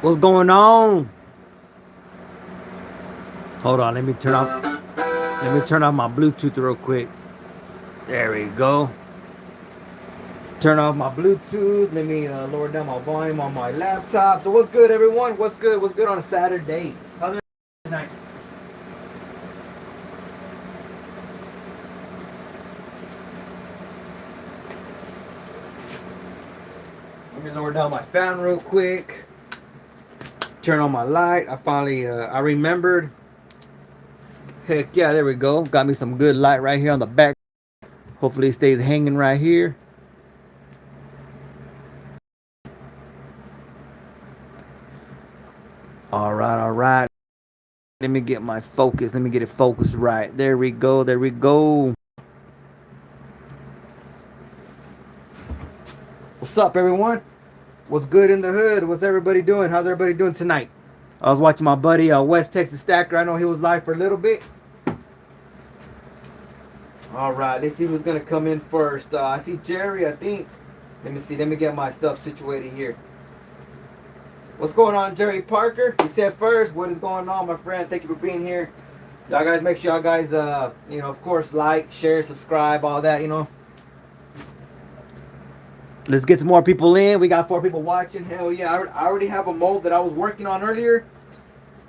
What's going on? Hold on, let me turn off my Bluetooth real quick. There we go. Turn off my Bluetooth. Let me lower down my volume on my laptop. So what's good, everyone? What's good? What's good on a Saturday? How's it tonight? Let me lower down my fan real quick. Turn on my light. I remembered. Heck yeah, there we go. Got me some good light right here on the back. Hopefully it stays hanging right here. All right, all right. Let me get my focus. Let me get it focused right. There we go. There we go. What's up, everyone? What's good in the hood? What's everybody doing? How's everybody doing tonight? I was watching my buddy West Texas Stacker. I know he was live for a little bit. All right, let's see who's gonna come in first. I see Jerry, I think. Let me see. Let me get my stuff situated here. What's going on, Jerry Parker? He said first. What is going on, my friend? Thank you for being here. Y'all guys, make sure y'all guys, of course, like, share, subscribe, all that. Let's get some more people in. We got 4 people watching. Hell yeah! I already have a mold that I was working on earlier.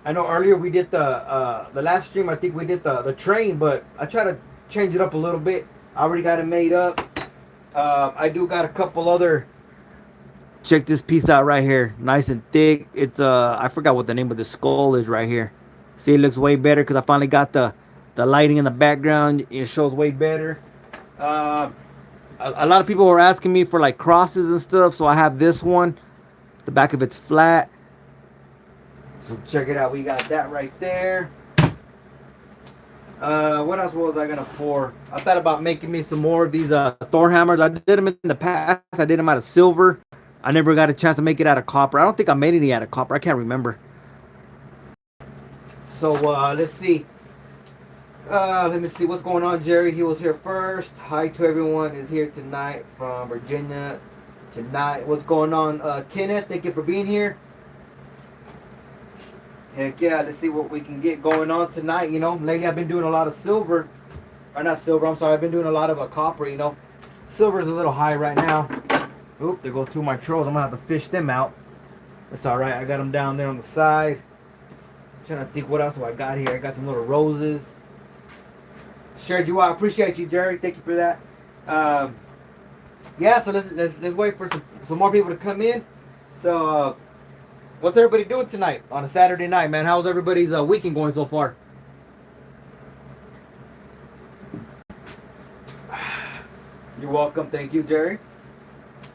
I know earlier we did the last stream. I think we did the train, but I try to change it up a little bit. I already got it made up. I do got a couple other. Check this piece out right here, nice and thick. It's I forgot what the name of the skull is right here. See, it looks way better because I finally got the lighting in the background. It shows way better. Uh, a lot of people were asking me for like crosses and stuff, so I have this one. The back of it's flat. So check it out. We got that right there. What else was I gonna pour? I thought about making me some more of these Thor hammers. I did them in the past. I did them out of silver. I never got a chance to make it out of copper. I don't think I made any out of copper. I can't remember. So let's see. Let me see what's going on, Jerry. He was here first. Hi to everyone is here tonight from Virginia. Tonight, what's going on, Kenneth? Thank you for being here. Heck yeah, let's see what we can get going on tonight. Lately I've been doing a lot of silver. Or not silver, I'm sorry. I've been doing a lot of copper. Silver is a little high right now. Oop, there goes 2 of my trolls. I'm going to have to fish them out. It's alright. I got them down there on the side. I'm trying to think what else do I got here. I got some little roses. Shared you out. Appreciate you, Jerry. Thank you for that. Yeah, so let's wait for some more people to come in. So, what's everybody doing tonight on a Saturday night, man? How's everybody's weekend going so far? You're welcome. Thank you, Jerry.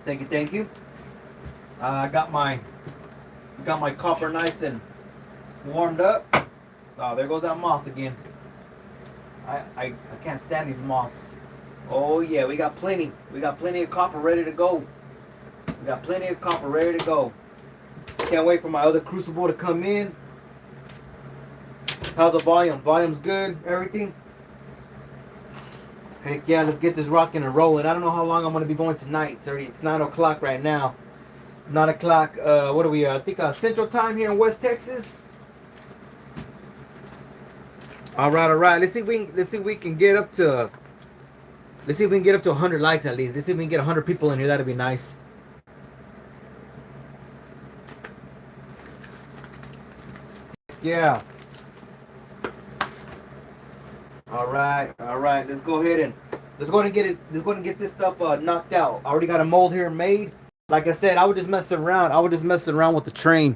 Thank you, thank you. I got my copper nice and warmed up. Oh, there goes that moth again. I can't stand these moths. Oh yeah, we got plenty. We got plenty of copper ready to go. We got plenty of copper ready to go. Can't wait for my other crucible to come in. How's the volume? Volume's good. Everything. Heck yeah, let's get this rocking and rolling. I don't know how long I'm gonna be going tonight. It's 9 o'clock right now. 9 o'clock. What are we? I think Central Time here in West Texas. All right, all right. Let's see if we can get up to. Let's see if we can get up to 100 likes at least. Let's see if we can get 100 people in here. That'd be nice. Yeah. All right, all right. Let's go ahead and get it. Let's go ahead and get this stuff knocked out. I already got a mold here made. Like I said, I was just messing around. I was just messing around with the train.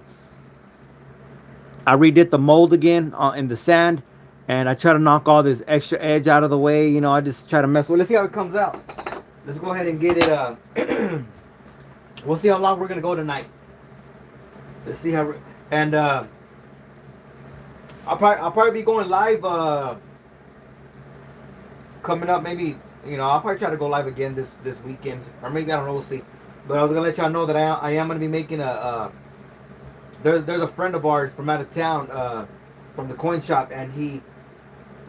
I redid the mold again in the sand, and I try to knock all this extra edge out of the way. I just try to mess with it. Let's see how it comes out. Let's go ahead and get it. We'll see how long we're gonna go tonight. Let's see how. And I'll probably be going live. Coming up, maybe I'll probably try to go live again this weekend, or maybe I don't know. We'll see. But I was gonna let y'all know that I am gonna be making a. There's a friend of ours from out of town, from the coin shop, and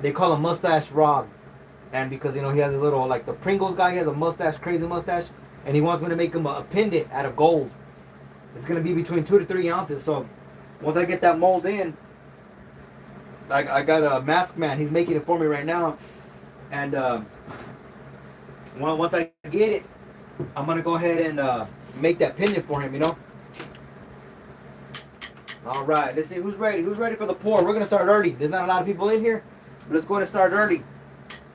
they call him Mustache Rob, and because he has a little like the Pringles guy, he has a mustache, crazy mustache, and he wants me to make him a pendant out of gold. It's gonna be between 2 to 3 ounces. So once I get that mold in, I got a mask man. He's making it for me right now, and once I get it, I'm gonna go ahead and make that pinion for him. You know. All right, let's see who's ready. Who's ready for the pour? We're gonna start early. There's not a lot of people in here, but let's go ahead and start early.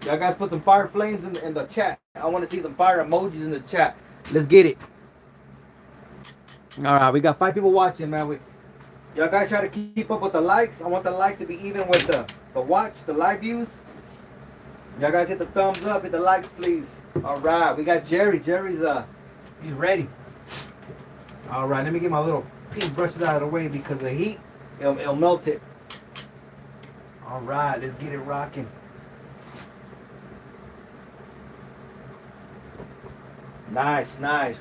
Y'all guys put some fire flames in the chat. I want to see some fire emojis in the chat. Let's get it. All right, we got 5 people watching, man. Y'all guys try to keep up with the likes. I want the likes to be even with the live views. Y'all guys hit the thumbs up, hit the likes, please. All right, we got Jerry. Jerry's he's ready. All right, let me get my little pink brushes out of the way because the heat, it'll melt it. All right, let's get it rocking. Nice, nice.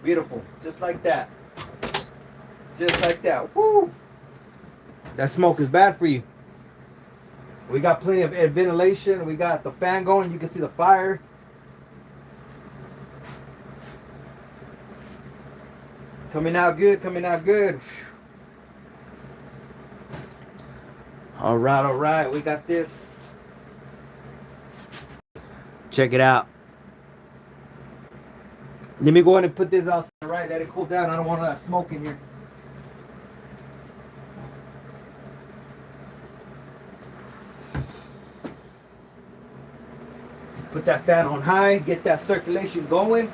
Beautiful. Just like that. Just like that. Woo! That smoke is bad for you. We got plenty of ventilation. We got the fan going. You can see the fire. Coming out good. Coming out good. All right, all right. We got this. Check it out. Let me go ahead and put this outside, right? Let it cool down. I don't want that smoke in here. Put that fan on high. Get that circulation going.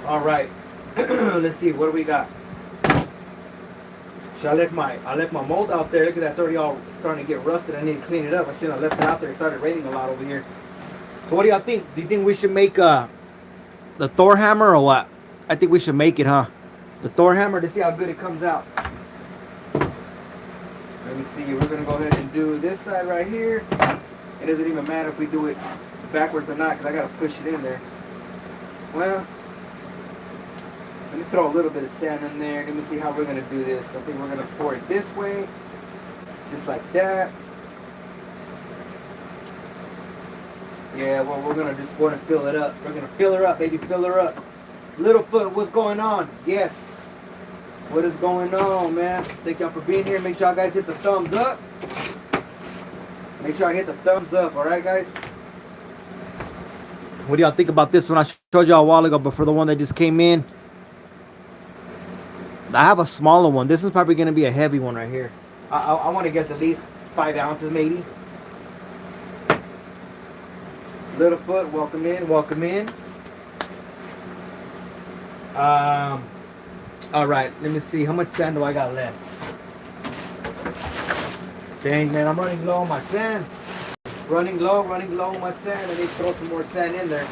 All right. Let's see. What do we got? I left my mold out there. Look at that, it's already all starting to get rusted. I need to clean it up. I shouldn't have left it out there. It started raining a lot over here. So what do y'all think? Do you think we should make the Thor hammer or what? I think we should make it, huh? The Thor hammer to see how good it comes out. Let me see. We're gonna go ahead and do this side right here. It doesn't even matter if we do it backwards or not because I gotta push it in there. Well, let me throw a little bit of sand in there. Let me see how we're going to do this. I think we're going to pour it this way. Just like that. Yeah, well, we're going to just want to fill it up. We're going to fill her up, baby. Fill her up. Littlefoot, what's going on? Yes. What is going on, man? Thank y'all for being here. Make sure y'all guys hit the thumbs up. Make sure I hit the thumbs up. All right, guys? What do y'all think about this one? I showed y'all a while ago, but for the one that just came in, I have a smaller one. This is probably going to be a heavy one right here. I want to guess at least 5 ounces maybe. Littlefoot, welcome in, welcome in. All right, let me see. How much sand do I got left? Dang, man, I'm running low on my sand. Running low on my sand. I need to throw some more sand in there.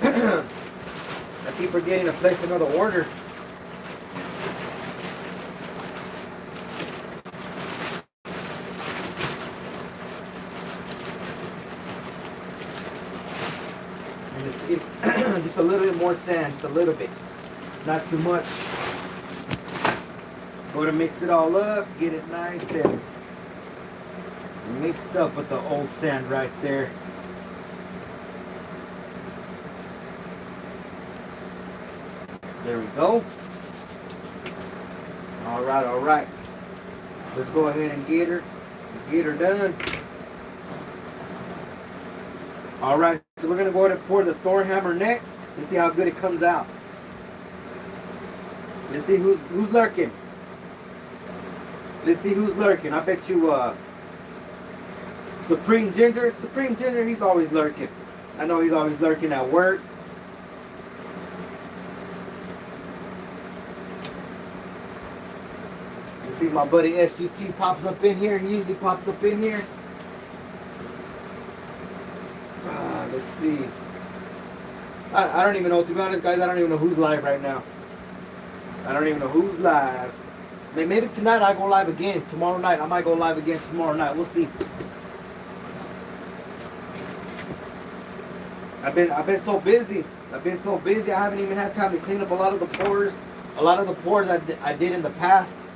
I keep forgetting to place another order. Just a little bit more sand, just a little bit, not too much. Go to mix it all up, get it nice and mixed up with the old sand right there. There we go. All right. Let's go ahead and get her done. All right, so we're gonna go ahead and pour the Thor hammer next. Let's see how good it comes out. Let's see who's lurking. Let's see who's lurking. I bet you Supreme Ginger, he's always lurking. I know he's always lurking at work. You see my buddy SGT pops up in here. He usually pops up in here. Let's see. I don't even know, to be honest, guys. I don't even know who's live right now. I don't even know who's live. Maybe tonight I go live again. Tomorrow night I might go live again tomorrow night. We'll see. I've been so busy. I haven't even had time to clean up a lot of the pores. A lot of the pores I did in the past.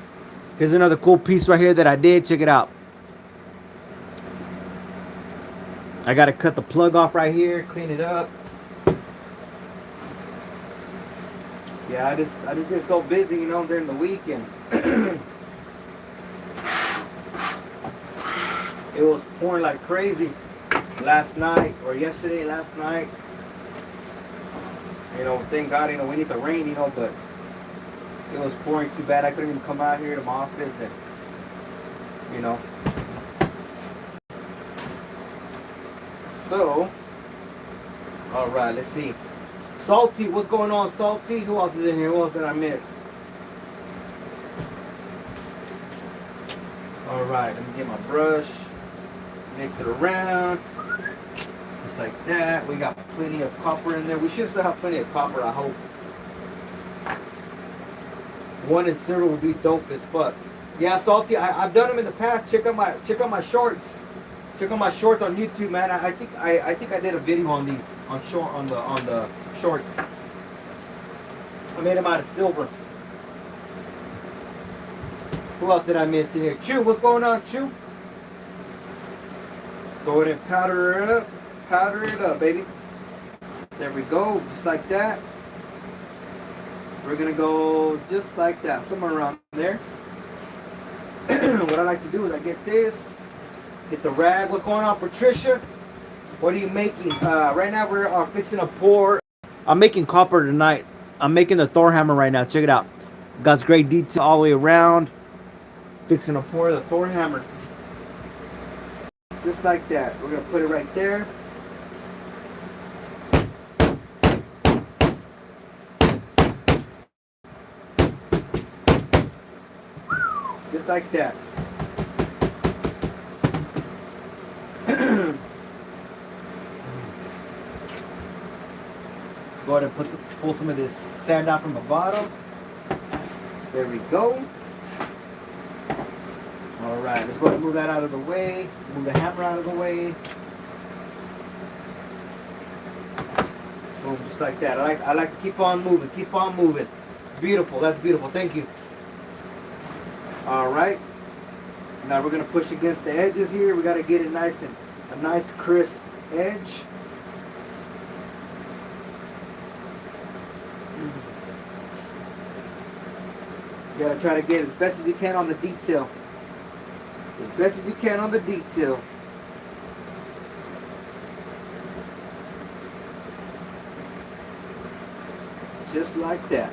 Here's another cool piece right here that I did. Check it out. I gotta cut the plug off right here, clean it up. Yeah, I just get so busy, you know, during the weekend. It was pouring like crazy last night or yesterday, last night. You know, thank God, you know, we need the rain, you know, but it was pouring too bad. I couldn't even come out here to my office and, you know. So, all right, let's see. Salty, what's going on, Salty? Who else is in here? Who else did I miss? All right, let me get my brush. Mix it around. Just like that. We got plenty of copper in there. We should still have plenty of copper, I hope. One in silver would be dope as fuck. Yeah, Salty, I've done them in the past. Check out my shorts. Check out my shorts on YouTube, man. I think I did a video on these on the shorts. I made them out of silver. Who else did I miss in here? Chew, what's going on, Chew? Go ahead and powder it up. Powder it up, baby. There we go, just like that. We're gonna go just like that, somewhere around there. What I like to do is I get this, get the rag. What's going on, Patricia? What are you making? Right now we're fixing a pour. I'm making copper tonight. I'm making the Thor hammer right now. Check it out. Got great detail all the way around. Fixing a pour the Thor hammer. Just like that. We're gonna put it right there. Just like that. Go ahead and pull some of this sand out from the bottom. There we go. All right, let's go ahead and move that out of the way. Move the hammer out of the way. Boom, just like that. I like to keep on moving. Keep on moving. Beautiful. That's beautiful. Thank you. All right. Now we're gonna push against the edges here. We gotta get it nice and a nice crisp edge. You gotta try to get as best as you can on the detail. As best as you can on the detail. Just like that.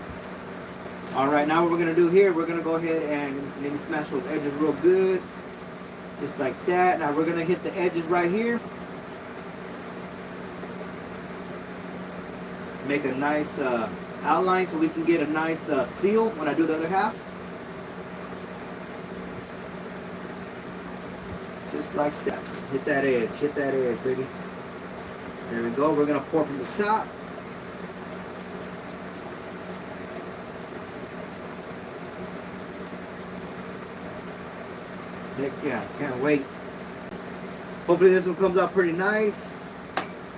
Alright, now what we're going to do here, we're going to go ahead and maybe smash those edges real good. Just like that. Now we're going to hit the edges right here. Make a nice outline so we can get a nice seal when I do the other half. Just like that. Hit that edge, baby. There we go. We're going to pour from the top. Heck yeah, can't wait. Hopefully this one comes out pretty nice.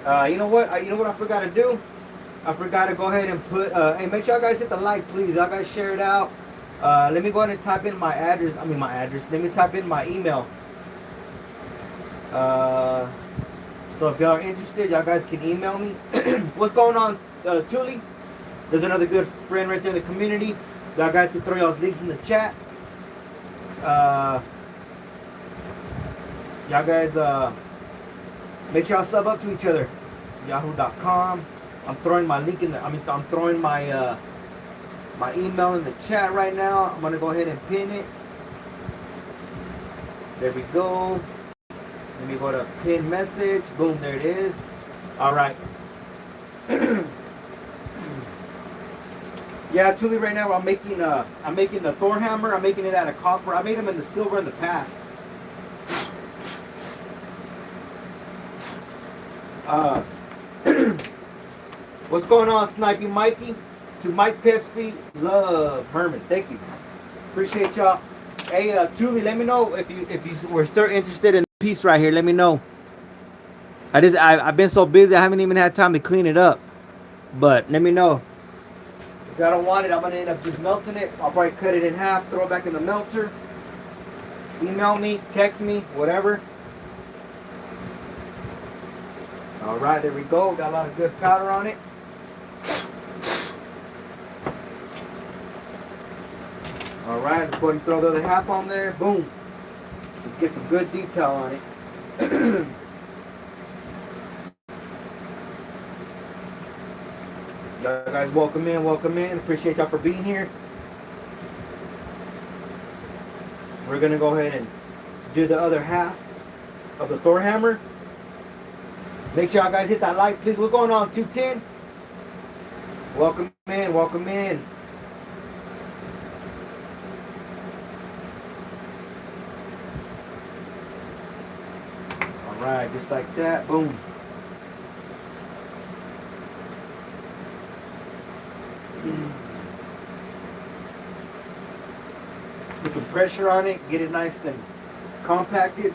You know what? I forgot to do? I forgot to go ahead and put, hey, make sure you guys hit the like, please. Y'all guys share it out. Let me go ahead and type in my address. Let me type in my email. So if y'all are interested, y'all guys can email me. What's going on, Thule? There's another good friend right there in the community. Y'all guys can throw y'all's links in the chat. Y'all guys, make sure y'all sub up to each other. Yahoo.com. I'm throwing my link in the. I'm throwing my my email in the chat right now. I'm gonna go ahead and pin it. There we go. Let me go to pin message. Boom, there it is. All right. Yeah, Thule, right now I'm making the Thor hammer. I'm making it out of copper. I made them in the silver in the past. What's going on, Snipey Mikey? To Mike Pepsi, love Herman. Thank you. Appreciate y'all. Hey, Thule, let me know if you were still interested in the piece right here. Let me know. I've been so busy I haven't even had time to clean it up. But let me know. If I don't want it, I'm gonna end up just melting it. I'll probably cut it in half, throw it back in the melter. Email me, text me, whatever. All right, there we go. Got a lot of good powder on it. All right, let's go ahead and throw the other half on there. Boom. Let's get some good detail on it. Y'all guys, welcome in, welcome in. Appreciate y'all for being here. We're gonna go ahead and do the other half of the Thor hammer. Make sure y'all guys hit that like, please. What's going on, 210? Welcome in, welcome in. All right, just like that, boom. Put some pressure on it, get it nice and compacted.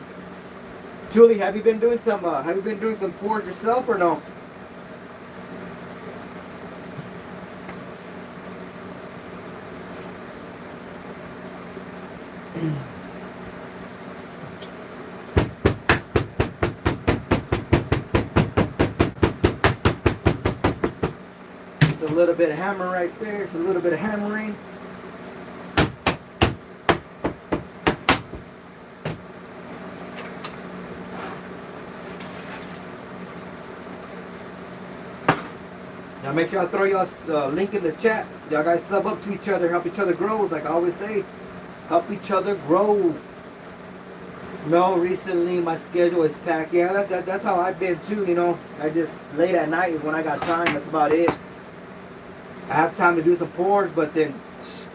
Julie, have you been doing some pours yourself or no? Just a little bit of hammer right there. Just a little bit of hammering. Now make sure I throw y'all the link in the chat. Y'all guys sub up to each other, help each other grow. Like I always say, help each other grow. No, recently my schedule is packed. Yeah, that's how I've been too, you know. I just, late at night is when I got time. That's about it. I have time to do some pours, but then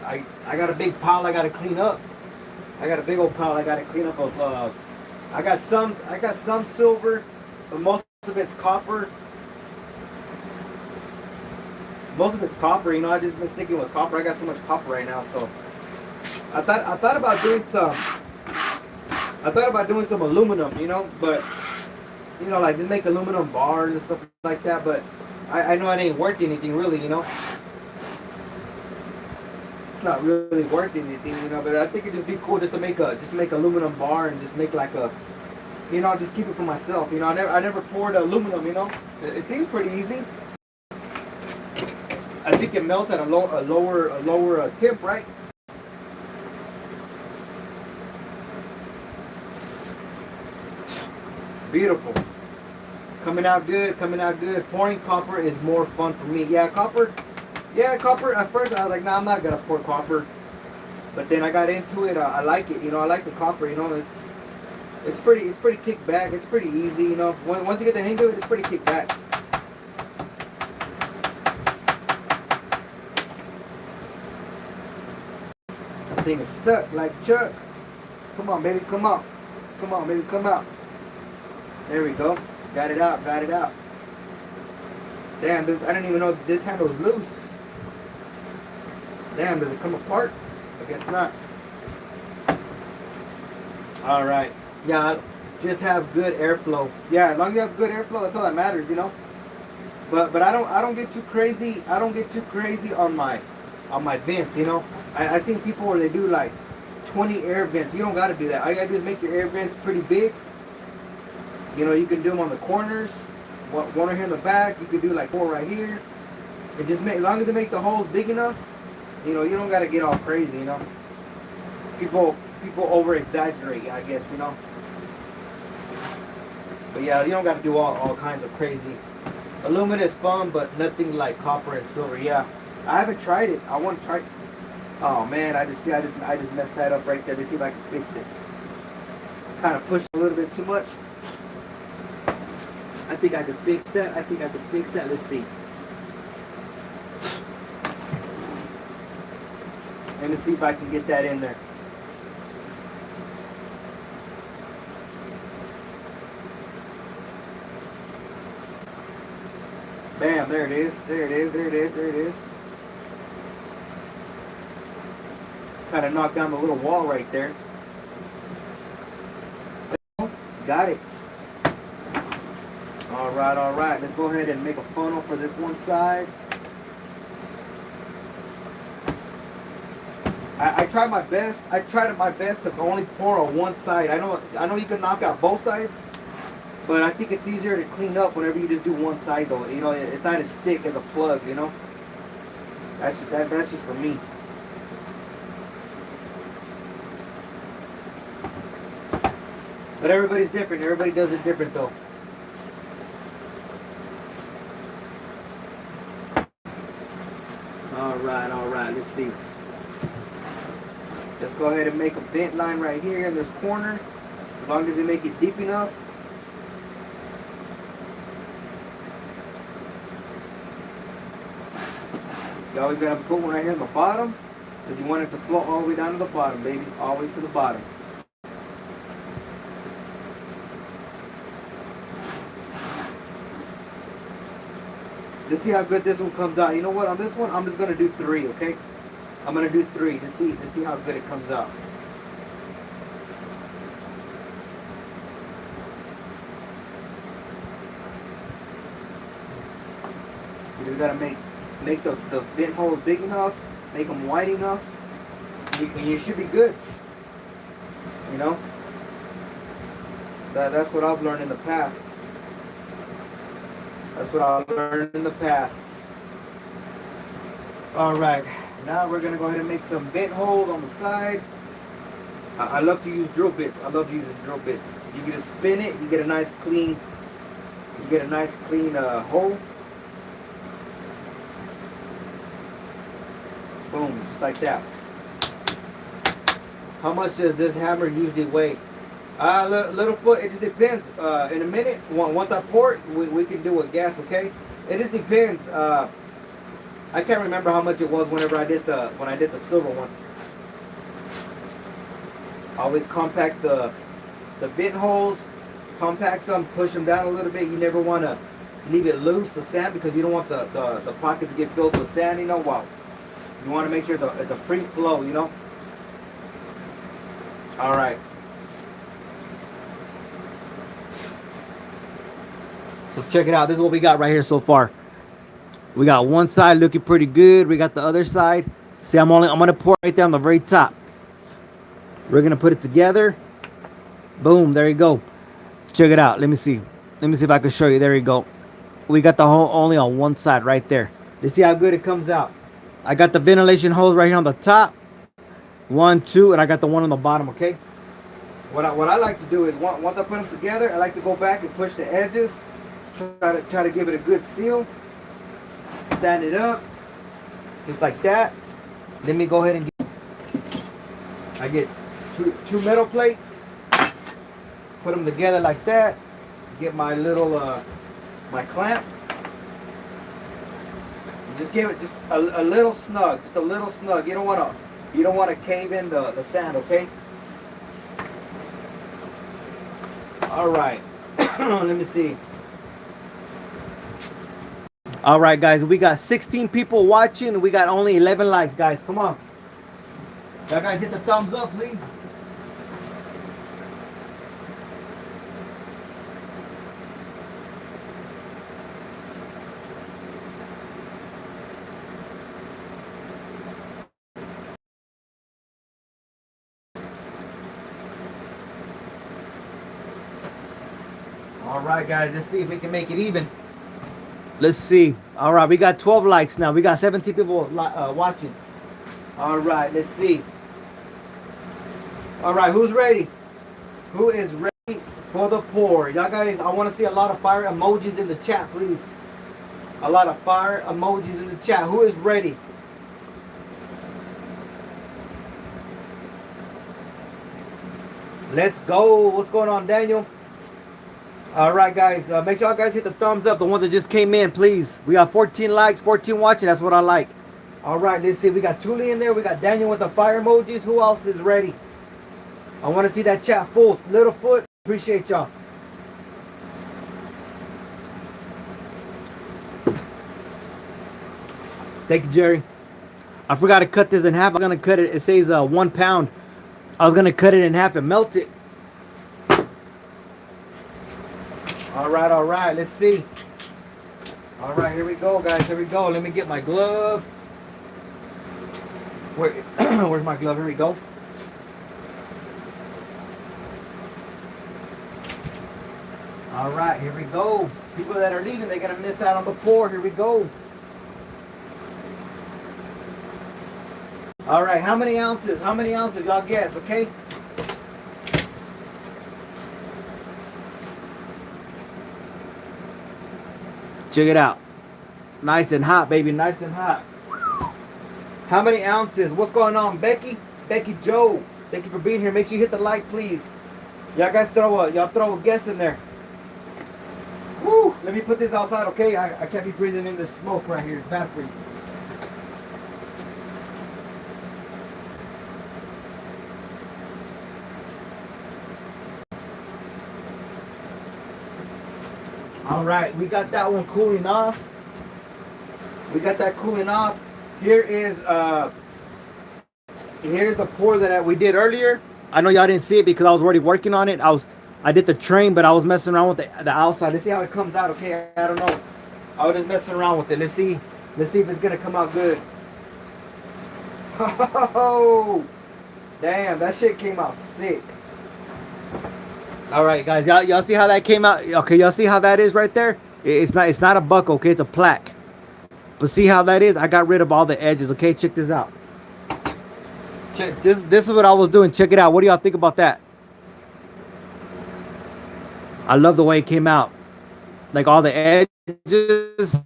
I got a big pile I got to clean up. I got a big old pile I got to clean up of. I got some silver, but most of it's copper. Most of it's copper, you know. I just been sticking with copper. I got so much copper right now, so I thought about doing some aluminum, you know, but you know, like just make aluminum bars and stuff like that. But I know it ain't worth anything really, you know. It's not really worth anything, you know. But I think it'd just be cool just to make aluminum bar and just make like a, you know, just keep it for myself. You know, I never poured aluminum, you know. It seems pretty easy. I think it melts at a lower temp, right? Beautiful. Coming out good, coming out good. Pouring copper is more fun for me. Yeah, copper. At first I was like, nah, I'm not gonna pour copper. But then I got into it. I like it, you know. I like the copper, you know. It's pretty kick back. It's pretty easy, you know. Once you get the hang of it, it's pretty kick back. Thing is stuck like Chuck. Come on, baby, come out. Come on, baby, come out. There we go. Got it out, got it out. Damn, I didn't even know this handle was loose. Damn, does it come apart? I guess not. Alright. Yeah, just have good airflow. Yeah, as long as you have good airflow, that's all that matters, you know. But I don't get too crazy. I don't get too crazy on my vents, you know. I seen people where they do like 20 air vents. You don't got to do that. All you got to do is make your air vents pretty big. You know, you can do them on the corners. One right here in the back. You could do like 4 right here. And just make, as long as they make the holes big enough, you know, you don't got to get all crazy, you know. People over exaggerate, I guess, you know. But yeah, you don't got to do all kinds of crazy. Aluminum is fun, but nothing like copper and silver. Yeah, I haven't tried it. I want to try. Oh man, I just messed that up right there. To see if I can fix it. Kind of pushed a little bit too much. I think I can fix that. Let's see. Let me see if I can get that in there. Bam, there it is. Kind of knocked down the little wall right there. Got it. All right. Let's go ahead and make a funnel for this one side. I tried my best. to only pour on one side. I know you can knock out both sides, But I think it's easier to clean up whenever you just do one side though. You know, it's not as thick as a plug, you know. That's just for me. But everybody's different. Everybody does it different though. All right, let's see. Let's go ahead and make a vent line right here in this corner. As long as you make it deep enough. You always gotta put one right here in the bottom, because you want it to flow all the way down to the bottom, baby. All the way to the bottom. Let's see how good this one comes out. You know what? On this one, I'm just gonna do 3, okay? I'm gonna do 3 to see how good it comes out. You just gotta make the vent holes big enough, make them wide enough, and you should be good. You know? That's what I've learned in the past. That's what I learned in the past. Alright, now we're going to go ahead and make some vent holes on the side. I love to use drill bits. I love using drill bits. You can spin it, you get a nice clean hole. Boom, just like that. How much does this hammer usually weigh? Little foot, it just depends. In a minute, once I pour it, we can do a guess, okay? It just depends. I can't remember how much it was when I did the silver one. Always compact the vent holes, compact them, push them down a little bit. You never want to leave it loose, the sand, because you don't want the pockets to get filled with sand, you know. Wow. You want to make sure it's a free flow, you know. All right. So check it out. This is what we got right here so far. We got one side looking pretty good. We got the other side. See, I'm gonna pour right there on the very top. We're gonna put it together. Boom, there you go. Check it out. Let me see if I can show you. There you go. We got the hole only on one side right there. Let's see how good it comes out. I got the ventilation hose right here on the top. 1, 2, and I got the one on the bottom, okay? What I like to do is, once I put them together, I like to go back and push the edges. Try to give it a good seal. Stand it up. Just like that. Let me go ahead and get two metal plates. Put them together like that. Get my little my clamp. Just give it just a little snug. Just a little snug. You don't want to cave in the sand, okay? All right. Let me see. All right, guys. We got 16 people watching. We got only 11 likes, guys. Come on. Y'all guys hit the thumbs up, please. All right, guys. Let's see if we can make it even. Let's see. All right, we got 12 likes now. We got 17 people watching. All right, let's see. All right, who's ready? Who is ready for the pour? Y'all guys, I want to see a lot of fire emojis in the chat, please. A lot of fire emojis in the chat. Who is ready? Let's go. What's going on, Daniel? All right, guys. Make sure you guys hit the thumbs up. The ones that just came in, please. We got 14 likes, 14 watching. That's what I like. All right, let's see. We got Tuli in there. We got Daniel with the fire emojis. Who else is ready? I want to see that chat full. Littlefoot, appreciate y'all. Thank you, Jerry. I forgot to cut this in half. I'm going to cut it. It says 1 pound. I was going to cut it in half and melt it. All right. Let's see. All right, here we go, guys. Here we go. Let me get my glove. Where's my glove? Here we go. All right, here we go. People that are leaving, they're gonna miss out on the pour. Here we go. All right, how many ounces? How many ounces? Y'all guess, okay? Check it out. Nice and hot, baby. Nice and hot. How many ounces? What's going on, Becky? Becky Joe. Thank you for being here. Make sure you hit the like, please. Y'all guys throw a guess in there. Woo! Let me put this outside, okay? I can't be breathing in this smoke right here. It's bad for you. All right, we got that one cooling off. We got that cooling off. Here is here's the pour that we did earlier. I know y'all didn't see it because I was already working on it. I did the train, but I was messing around with the outside. Let's see how it comes out. Okay, I don't know. I was just messing around with it. Let's see if it's gonna come out good. Oh, damn, that shit came out sick. All right, guys, y'all see how that came out? Okay, y'all see how that is right there? It's not a buck, okay? It's a plaque. But see how that is? I got rid of all the edges. Okay, check this out. Check this. This is what I was doing. Check it out. What do y'all think about that? I love the way it came out. Like all the edges.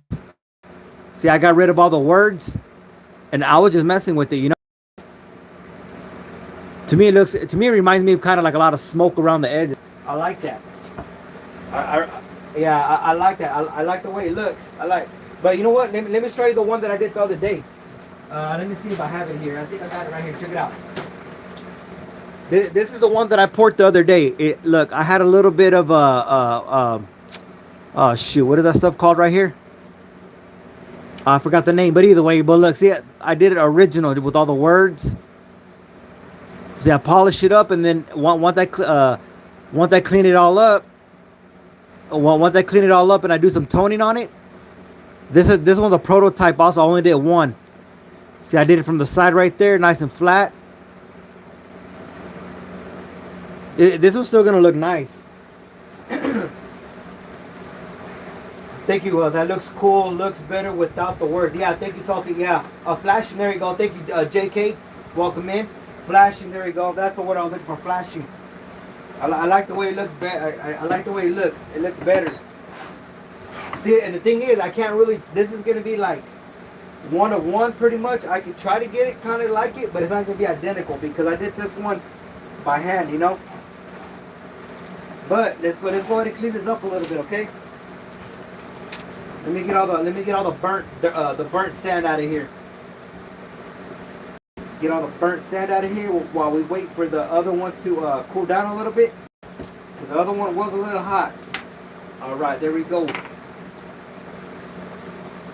See, I got rid of all the words, and I was just messing with it, you know. To me, it reminds me of kind of like a lot of smoke around the edges. I like that. I like that. I like the way it looks. But you know what? Let me show you the one that I did the other day. Let me see if I have it here. I think I got it right here. Check it out. This is the one that I poured the other day. Look, I had a little bit of oh shoot, what is that stuff called right here? I forgot the name, but either way, but look, see, I did it original with all the words. See, I polish it up, and then once I clean it all up, and I do some toning on it. This one's a prototype. Also, I only did one. See, I did it from the side right there, nice and flat. This one's still gonna look nice. Thank you. That looks cool. Looks better without the words. Yeah, thank you, Salty. Yeah, flashing. There you go. Thank you, JK. Welcome in. Flashing. There you go. That's the word I was looking for. Flashing. I like the way it looks. I like the way it looks. It looks better. See, and the thing is, I can't really. This is gonna be like one of one, pretty much. I could try to get it kind of like it, but it's not gonna be identical because I did this one by hand, you know. But let's go ahead and clean this up a little bit, okay? Let me get all the burnt sand out of here. Get all the burnt sand out of here while we wait for the other one to cool down a little bit, because the other one was a little hot. All right, there we go.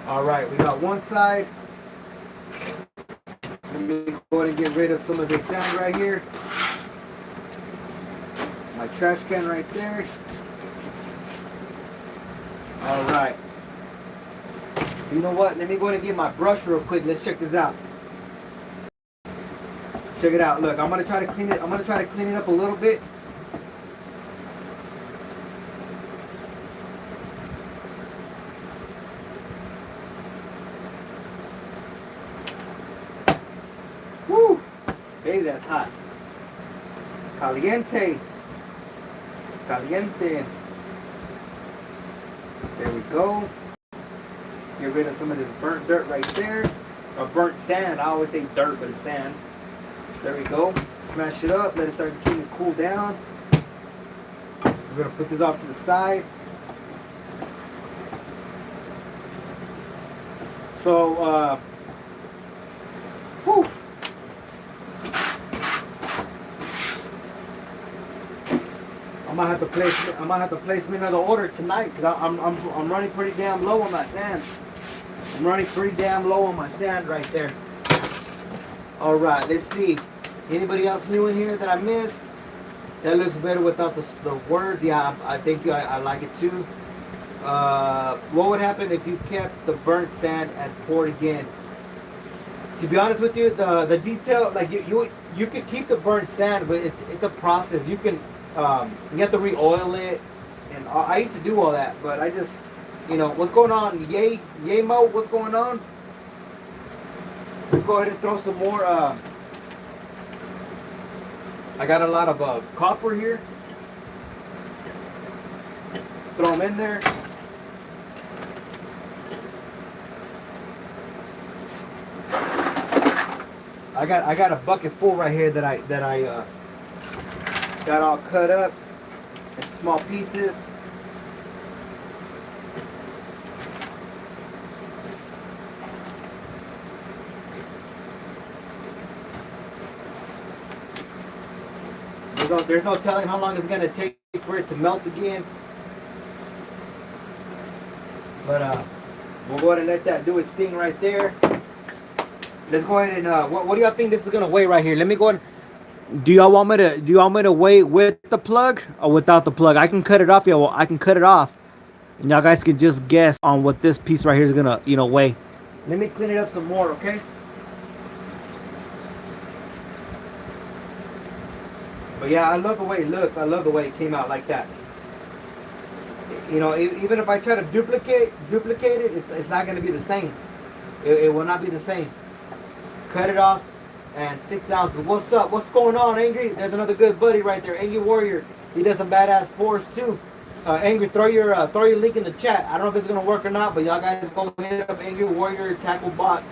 All right, we got one side. Let me go ahead and get rid of some of this sand right here. My trash can right there. All right. You know what? Let me go ahead and get my brush real quick. Let's check this out. Check it out. Look, I'm gonna try to clean it. I'm gonna try to clean it up a little bit. Woo! Baby, that's hot. Caliente. Caliente. There we go. Get rid of some of this burnt dirt right there. Or burnt sand. I always say dirt, but it's sand. There we go. Smash it up. Let it start to cool down. We're going to put this off to the side. So, whew. I might have to place me another order tonight because I'm running pretty damn low on my sand. I'm running pretty damn low on my sand right there. All right, let's see. Anybody else new in here that I missed? That looks better without the words. Yeah, I think I like it too. What would happen if you kept the burnt sand and poured again? To be honest with you, the detail, like you could keep the burnt sand, but it's a process. You have to re-oil it. And I used to do all that, but I just, what's going on? Yay Mo, what's going on? Let's go ahead and throw some more. I got a lot of copper here. Throw them in there. I got a bucket full right here that I got all cut up in small pieces. There's no telling how long it's gonna take for it to melt again. But we'll go ahead and let that do its thing right there. Let's go ahead and what do y'all think this is gonna weigh right here? Let me go ahead. Do y'all want me to weigh with the plug or without the plug? I can cut it off, yeah. Well, I can cut it off, and y'all guys can just guess on what this piece right here is gonna weigh. Let me clean it up some more, okay? But yeah, I love the way it looks. I love the way it came out like that. Even if I try to duplicate it, it's not gonna be the same. It will not be the same. Cut it off, and 6 ounces. What's up? What's going on, Angry? There's another good buddy right there, Angry Warrior. He does some badass pours too. Angry, throw your link in the chat. I don't know if it's gonna work or not, but y'all guys go hit up Angry Warrior Tackle Box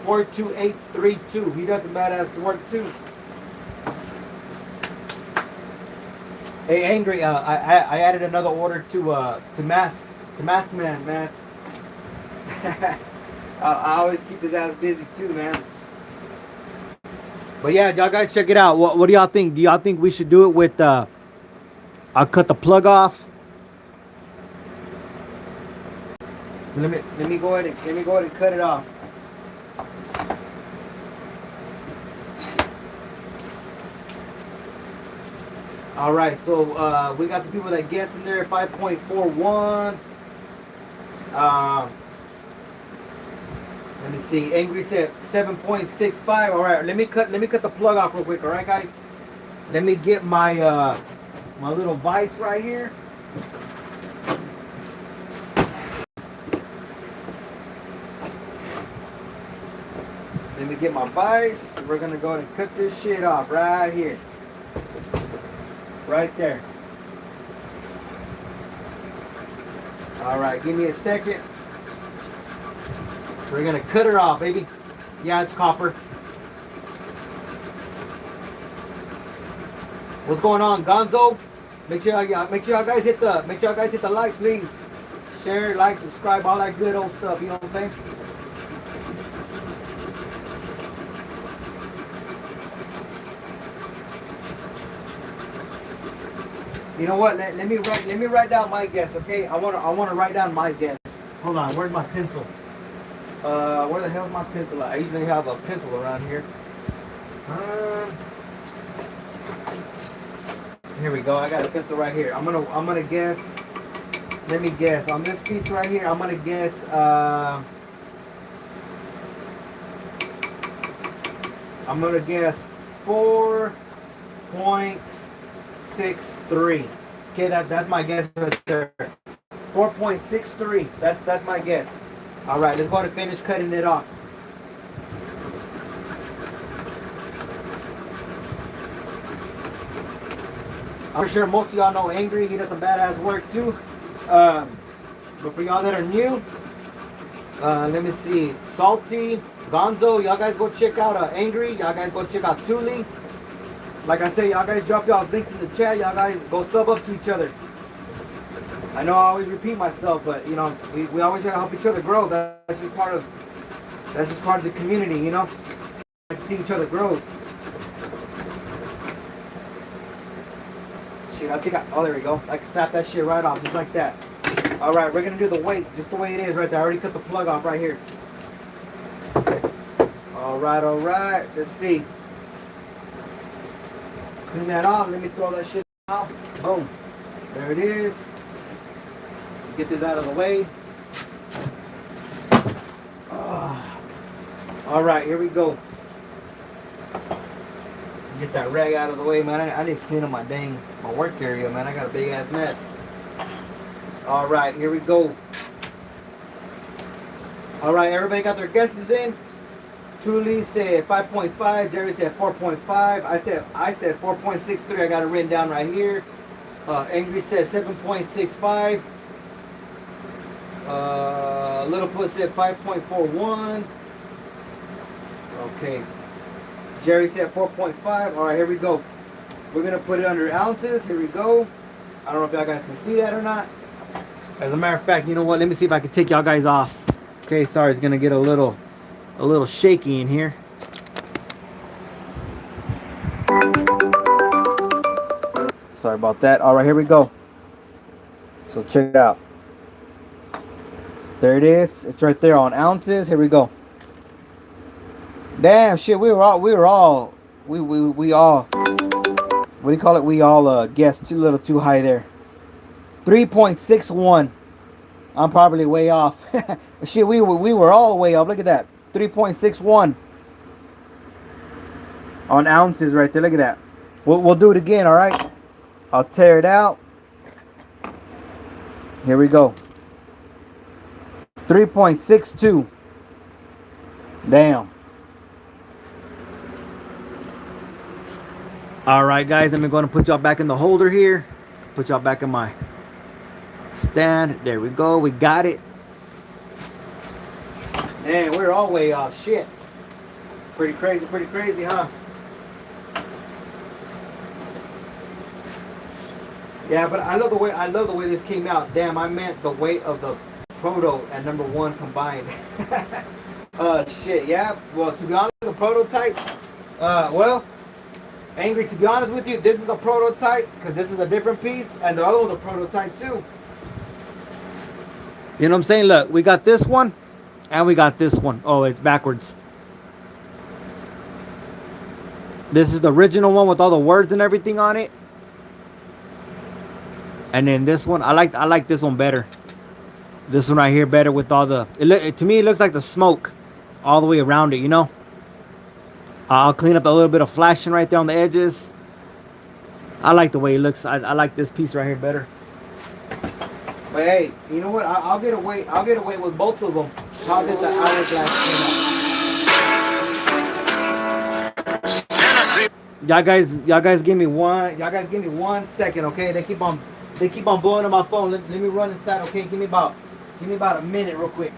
42832. He does some badass work too. Hey, Angry, I added another order to Mask Man. I always keep his ass busy too, man. But yeah, y'all guys check it out. What do y'all think? Do y'all think we should do it with I'll cut the plug off. Let me go ahead and cut it off. All right, so we got some people that guessed in there 5.41. Let me see. Angry said 7.65. All right, let me cut the plug off real quick. All right, guys. Let me get my my little vise right here. Let me get my vise. We're gonna go ahead and cut this shit off right here. Right there. All right, give me a second. We're gonna cut her off, baby. Yeah, it's copper. What's going on, Gonzo? Make sure y'all guys hit the like, please. Share, like, subscribe, all that good old stuff. You know what I'm saying? You know what? Let me write down my guess, okay? I wanna write down my guess. Hold on, where's my pencil? Where the hell's my pencil at? I usually have a pencil around here. Here we go. I got a pencil right here. I'm gonna guess. Let me guess on this piece right here. I'm gonna guess. I'm gonna guess 4.63. Okay, that's my guess right there. 4.63. That's my guess. All right, let's go ahead and finish cutting it off. I'm sure most of y'all know Angry. He does some badass work too. But for y'all that are new, let me see. Salty, Gonzo, y'all guys go check out Angry. Y'all guys go check out Thule. Like I say, y'all guys drop y'all's links in the chat. Y'all guys go sub up to each other. I know I always repeat myself, but we always try to help each other grow. That's just part of the community, you know. Like to see each other grow. Shit, I think oh, there we go. I can snap that shit right off, just like that. All right, we're gonna do the weight, just the way it is right there. I already cut the plug off right here. All right. Let's see. Clean that off. Let me throw that shit out. Boom. There it is. Get this out of the way. All right, here we go. Get that rag out of the way, man. I need to clean up my work area, man. I got a big ass mess. All right, here we go. All right, everybody got their guesses in. Thule said 5.5. Jerry said 4.5. I said 4.63. I got it written down right here. Angry said 7.65. Littlefoot said 5.41. Okay. Jerry said 4.5. All right, here we go. We're gonna put it under ounces. Here we go. I don't know if y'all guys can see that or not. As a matter of fact, you know what? Let me see if I can take y'all guys off. Okay, sorry, it's gonna get a little shaky in here. Sorry about that. All right, here we go. So check it out. There it is. It's right there on ounces. Here we go. Damn shit, we all what do you call it? We all guessed too little too high there. 3.61. I'm probably way off. Shit, we were all way up. Look at that. 3.61 on ounces right there. Look at that. We'll do it again, all right? I'll tear it out. Here we go. 3.62. Damn. All right, guys. I'm going to put y'all back in the holder here. Put y'all back in my stand. There we go. We got it. Man, we're all way off. Shit. Pretty crazy, huh? Yeah, but I love the way this came out. Damn, I meant the weight of the proto and number one combined. Shit, yeah. Well, to be honest, the prototype, well, Angry, to be honest with you, this is a prototype because this is a different piece, and the other one's a prototype too. You know what I'm saying? Look, we got this one, and we got this one. Oh, it's backwards. This is the original one with all the words and everything on it. And then this one, I like this one better. This one right here better with all the. To me, it looks like the smoke all the way around it. You know. I'll clean up a little bit of flashing right there on the edges. I like the way it looks. I like this piece right here better. But hey, you know what? I'll get away. I'll get away with both of them. I'll get the hourglass. Y'all guys give me one. Y'all guys give me 1 second, okay? They keep on blowing on my phone. Let me run inside, okay? Give me about a minute, real quick.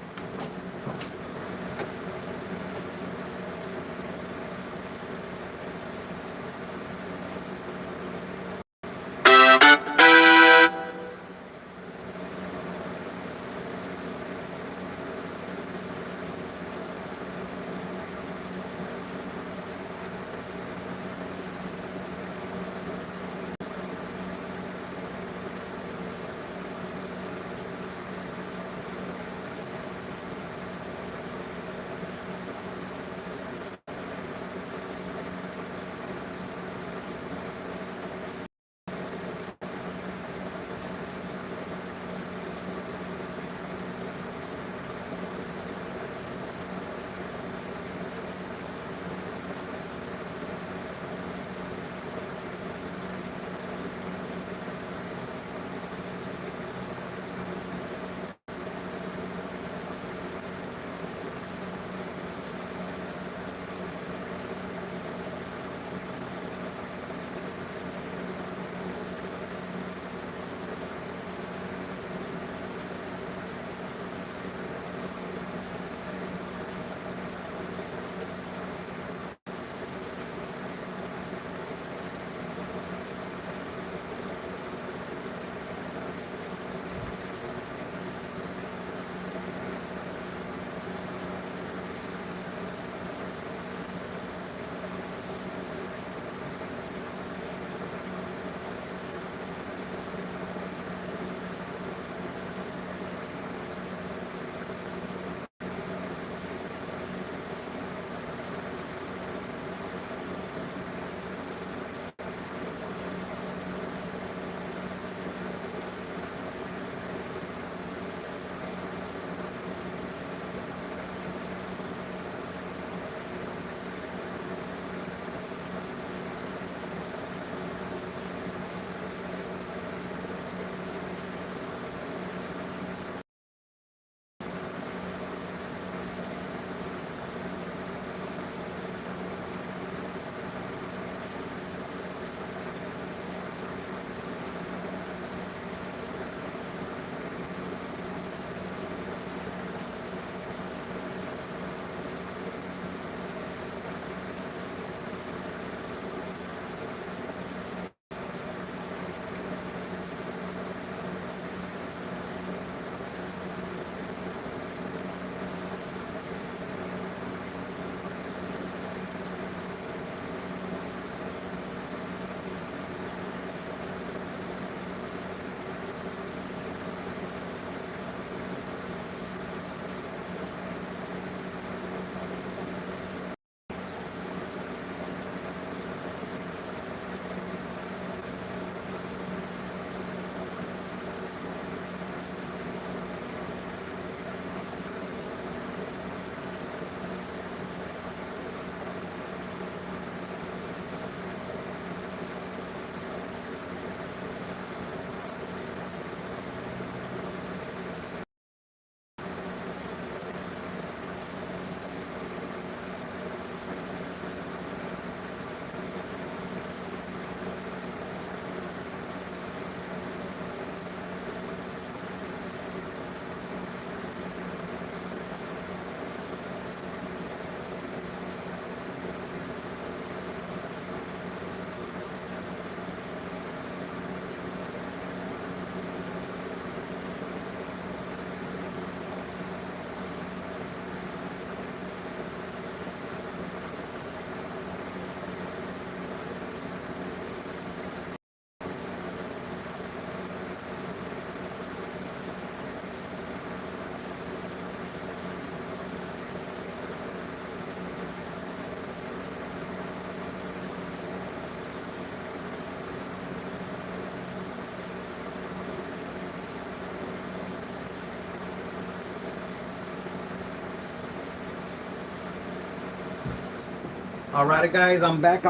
Alright guys, I'm back.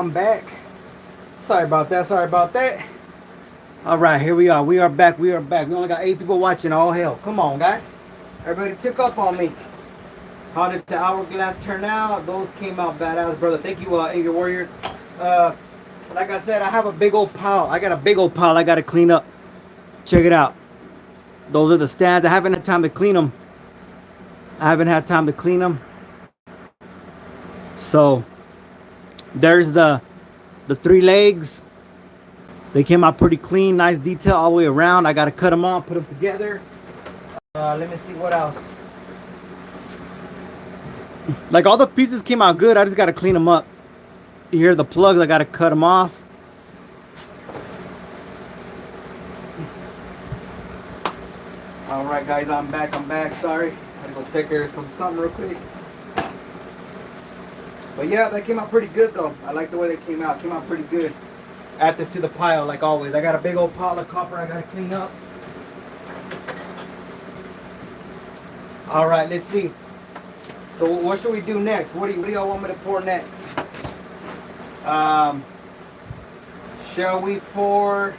Sorry about that. Alright, here we are. We are back. We only got 8 people watching. All hell. Come on, guys. Everybody took up on me. How did the hourglass turn out? Those came out badass, brother. Thank you, Angry Warrior. Like I said, I have a big old pile. I got a big old pile I got to clean up. Check it out. Those are the stands. I haven't had time to clean them. So, there's the 3 legs. They came out pretty clean. Nice detail all the way around. I got to cut them off, put them together. Let me see what else. Like all the pieces came out good. I just got to clean them up. Here are the plugs. I got to cut them off. Alright guys, I'm back. Sorry. I had to go take care of something real quick. But yeah, that came out pretty good though. I like the way they came out. Came out pretty good. Add this to the pile like always. I got a big old pile of copper I got to clean up. Alright, let's see. So what should we do next? What do y'all want me to pour next? Shall we pour?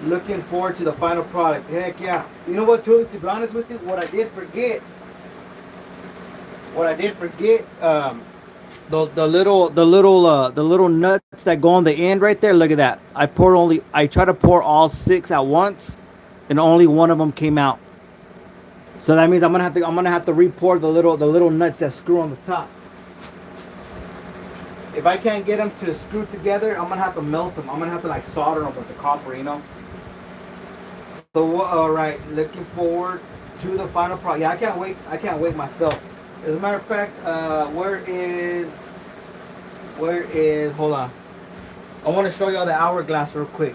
Looking forward to the final product. Heck yeah. You know what, to be honest with you, what I did forget, the little nuts that go on the end right there. Look at that. I try to pour all 6 at once, and only one of them came out. So that means I'm gonna have to re-pour the little nuts that screw on the top. If I can't get them to screw together, I'm gonna have to melt them. I'm gonna have to like solder them with the copper, you know. So alright, looking forward to the final product. Yeah, I can't wait myself. As a matter of fact, where is hold on. I want to show y'all the hourglass real quick.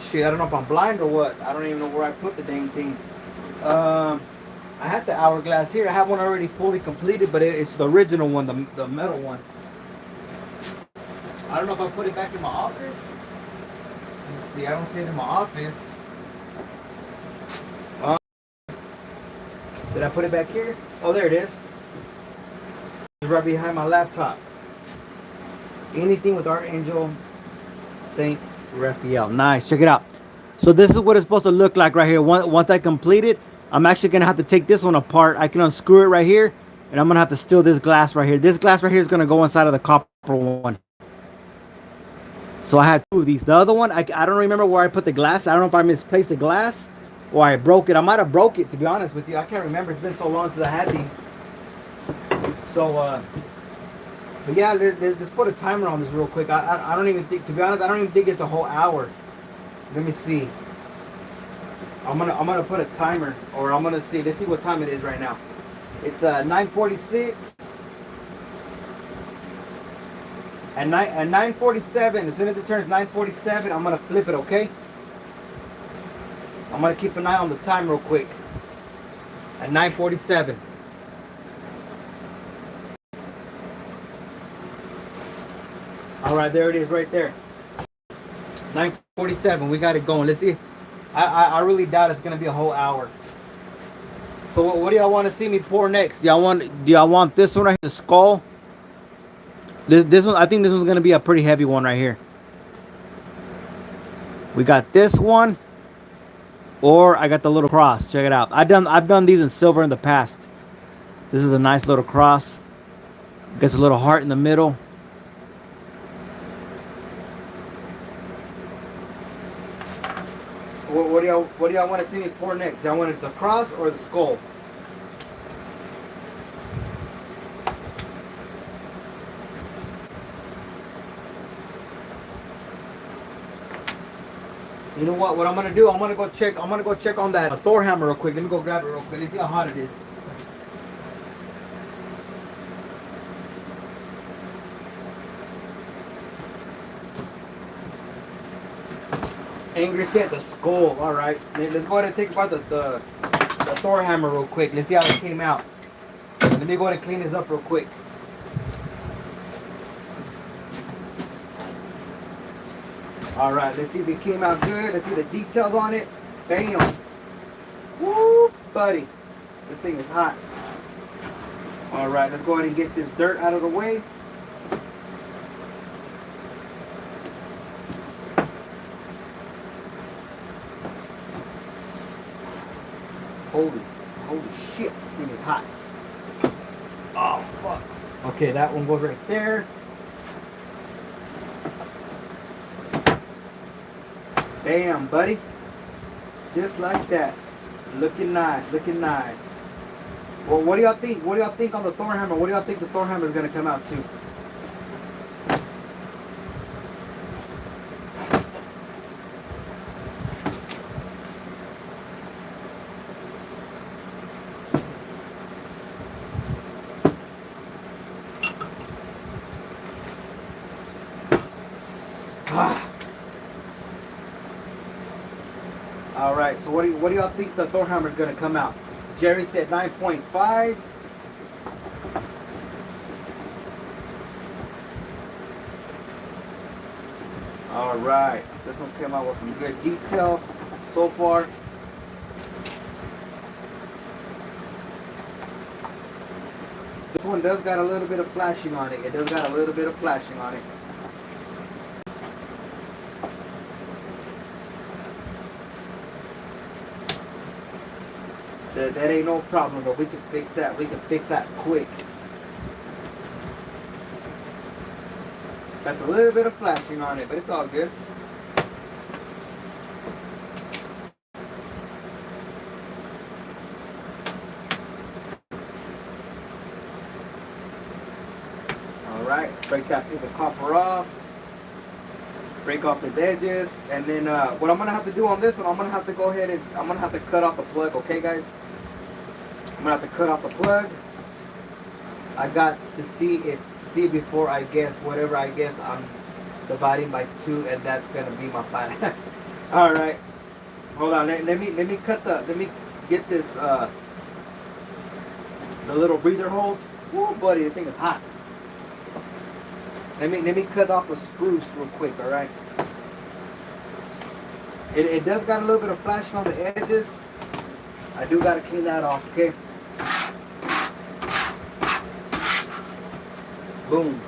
Shit, I don't know if I'm blind or what. I don't even know where I put the dang thing. I had the hourglass here. I have one already fully completed, but it's the original one, the metal one. I don't know if I put it back in my office. Let me see. I don't see it in my office. Did I put it back here? Oh, there it is. It's right behind my laptop. Anything with Archangel Saint Raphael. Nice. Check it out. So this is what it's supposed to look like right here. Once I complete it, I'm actually going to have to take this one apart. I can unscrew it right here, and I'm going to have to steal this glass right here. This glass right here is going to go inside of the copper one. So I had 2 of these. The other one, I don't remember where I put the glass. I don't know if I misplaced the glass or I broke it. I might have broke it, to be honest with you. I can't remember. It's been so long since I had these. So, but yeah, let's put a timer on this real quick. I don't even think, to be honest, I don't even think it's a whole hour. Let me see. I'm gonna put a timer, or I'm gonna see. Let's see what time it is right now. It's 9:46. At 9:47, as soon as it turns 9:47, I'm gonna flip it. Okay. I'm gonna keep an eye on the time real quick. At 9:47. All right, there it is, right there. 9:47. We got it going. Let's see. I really doubt it's gonna be a whole hour. So what do y'all want to see me pour next? Do y'all want this one right here, the skull? This one, I think this one's gonna be a pretty heavy one right here. We got this one, or I got the little cross. Check it out. I've done these in silver in the past. This is a nice little cross. Gets a little heart in the middle. So what do y'all want to see me pour next? Y'all want the cross or the skull? You know what? What I'm gonna do? I'm gonna go check on that Thor hammer real quick. Let me go grab it real quick. Let's see how hot it is. Angry said the skull. All right. Let's go ahead and take apart the Thor hammer real quick. Let's see how it came out. Let me go ahead and clean this up real quick. All right, let's see if it came out good. Let's see the details on it. Bam. Woo, buddy. This thing is hot. All right, let's go ahead and get this dirt out of the way. Holy shit, this thing is hot. Oh, fuck. Okay, that one goes right there. Bam, buddy. Just like that. Looking nice, looking nice. Well, what do y'all think? What do y'all think on the Thor hammer? What do y'all think the Thor hammer is going to come out to? All right, so what do y'all think the Thor hammer is going to come out? Jerry said 9.5. All right, this one came out with some good detail so far. This one does got a little bit of flashing on it. It does got a little bit of flashing on it. That ain't no problem though. We can fix that. We can fix that quick. That's a little bit of flashing on it, but it's all good. Alright, break that piece of copper off. Break off his edges. And then what I'm going to have to do on this one, I'm going to have to go ahead and I'm going to have to cut off the plug, okay guys? I'm going to have to cut off the plug. I got to see before I guess whatever I guess I'm dividing by 2, and that's going to be my final. Alright. Hold on, let me get this the little breather holes. Woo, buddy, the thing is hot. Let me cut off the spruce real quick, alright? It does got a little bit of flashing on the edges. I do gotta clean that off, okay? Boom.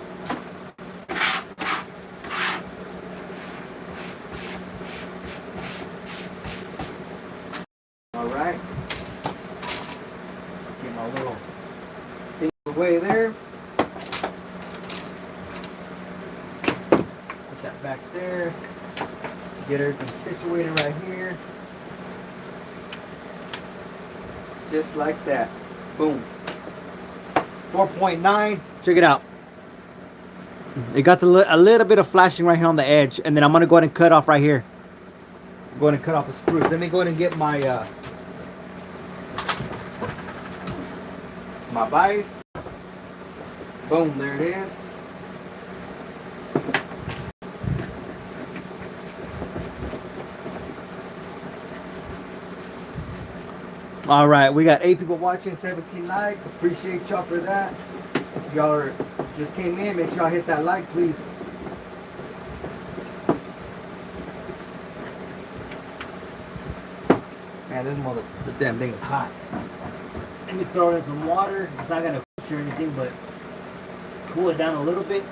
Alright. Get my little thing away there. Put that back there. Get everything situated right here. Just like that. Boom. 4.9. Check it out. It got a little bit of flashing right here on the edge. And then I'm going to go ahead and cut off right here. I'm going to cut off the spruce. Let me go ahead and get my my vise. Boom. There it is. All right, we got 8 people watching, 17 likes. Appreciate y'all for that. If y'all just came in, make sure y'all hit that like, please. Man, the damn thing is hot. Let me throw it in some water. It's not gonna cook or anything, but cool it down a little bit.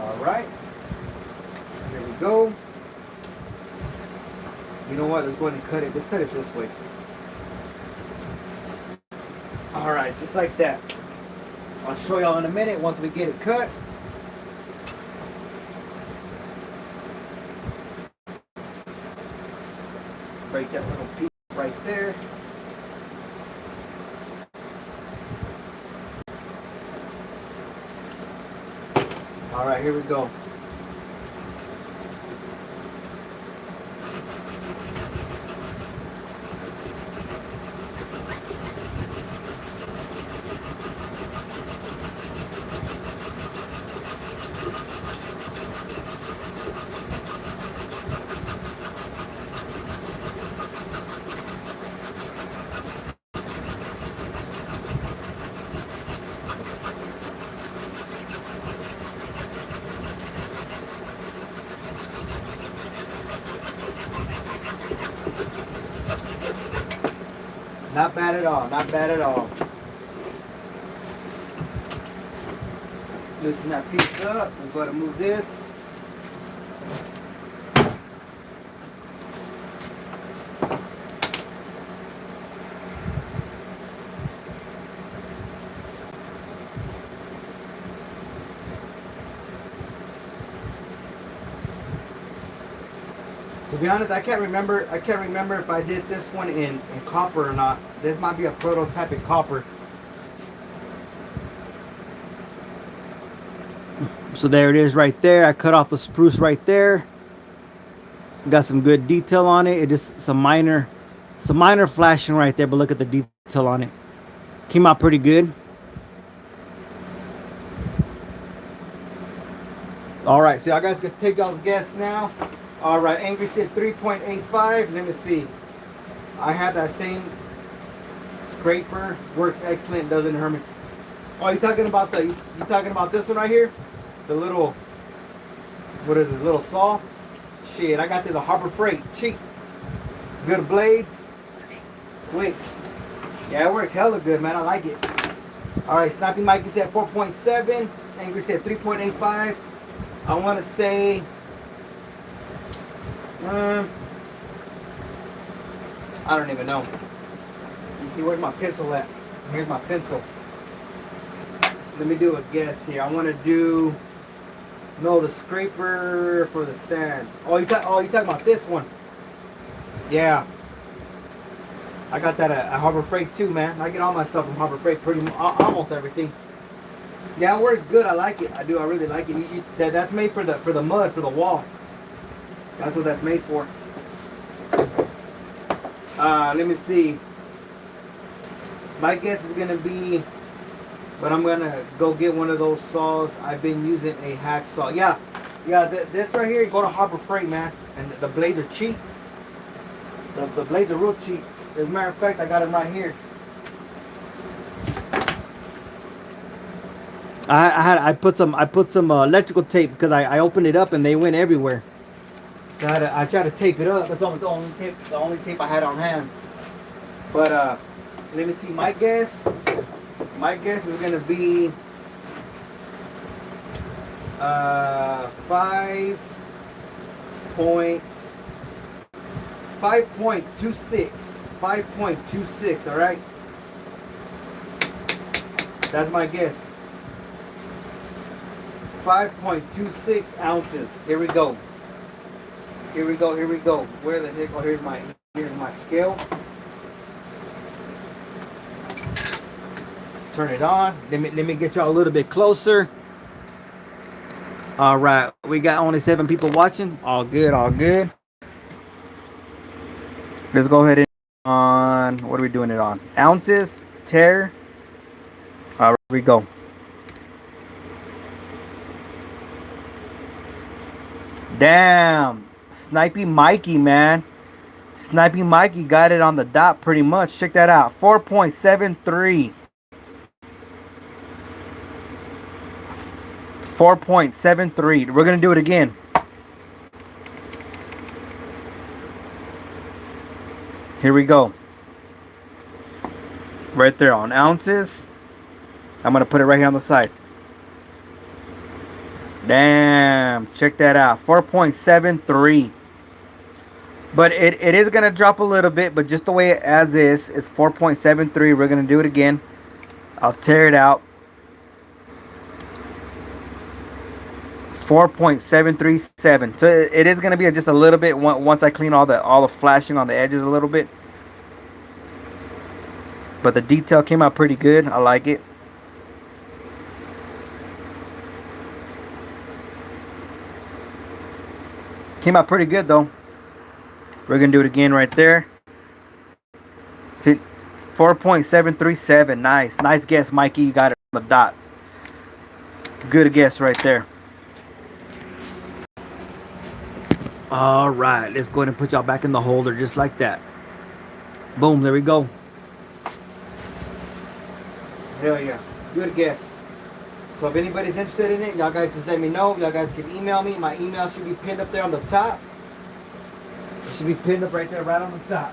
Alright, here we go. You know what, let's go ahead and cut it. Let's cut it this way. Alright, just like that. I'll show y'all in a minute once we get it cut. Break that little piece right there. All right, here we go. Not bad at all. Not bad at all. Loosen that piece up. Let's go ahead and move this. To be honest, I can't remember if I did this one in copper or not. This might be a prototype in copper. So there it is right there. I cut off the spruce right there. Got some good detail on it. It just some minor flashing right there, but look at the detail on it. Came out pretty good. All right, so y'all guys can take y'all's guess now. All right, Angry said 3.85. Let me see. I had that same scraper. Works excellent. Doesn't hurt me. Oh, you talking about this one right here? The little, what is this? Little saw? Shit, I got this at Harbor Freight. Cheap. Good blades. Quick. Yeah, it works hella good, man. I like it. All right, Snappy Mikey said 4.7. Angry said 3.85. I want to say. I don't even know. You see, where's my pencil at? Here's my pencil. Let me do a guess here. I want to do. No, the scraper for the sand. Oh, you talking about this one? Yeah. I got that at Harbor Freight too, man. I get all my stuff from Harbor Freight, almost everything. Yeah, it works good. I like it. I do. I really like it. That's made for the mud, for the wall. That's what that's made for. Let me see. My guess is gonna be, but I'm gonna go get one of those saws. I've been using a hacksaw. Yeah. This right here, you go to Harbor Freight, man, and the blades are cheap. The blades are real cheap. As a matter of fact, I got them right here. I put some electrical tape because I opened it up and they went everywhere. So I tried to tape it up. That's the only tape I had on hand. But let me see. My guess is gonna be 5.26. All right. That's my guess. 5.26 ounces. Here we go. Where the heck? Oh, here's my scale. Turn it on. Let me get y'all a little bit closer. All right, we got only 7 people watching. All good. Let's go ahead and on. What are we doing it on? Ounces. Tear. All right, here we go. Damn. Snipey Mikey, man. Snipey Mikey got it on the dot pretty much. Check that out. 4.73. 4.73. We're going to do it again. Here we go. Right there on ounces. I'm going to put it right here on the side. Damn. Check that out. 4.73. But it is going to drop a little bit. But just the way it as is. It's 4.73. We're going to do it again. I'll tear it out. 4.737. So it is going to be just a little bit once I clean all the flashing on the edges a little bit. But the detail came out pretty good. I like it. Came out pretty good though. We're going to do it again right there. See, 4.737. Nice guess, Mikey. You got it on the dot. Good guess right there. All right, let's go ahead and put y'all back in the holder just like that. Boom, there we go. Hell yeah, good guess. So if anybody's interested in it, y'all guys just let me know. Y'all guys can email me. My email should be pinned up there on the top. It should be pinned up right there, right on the top.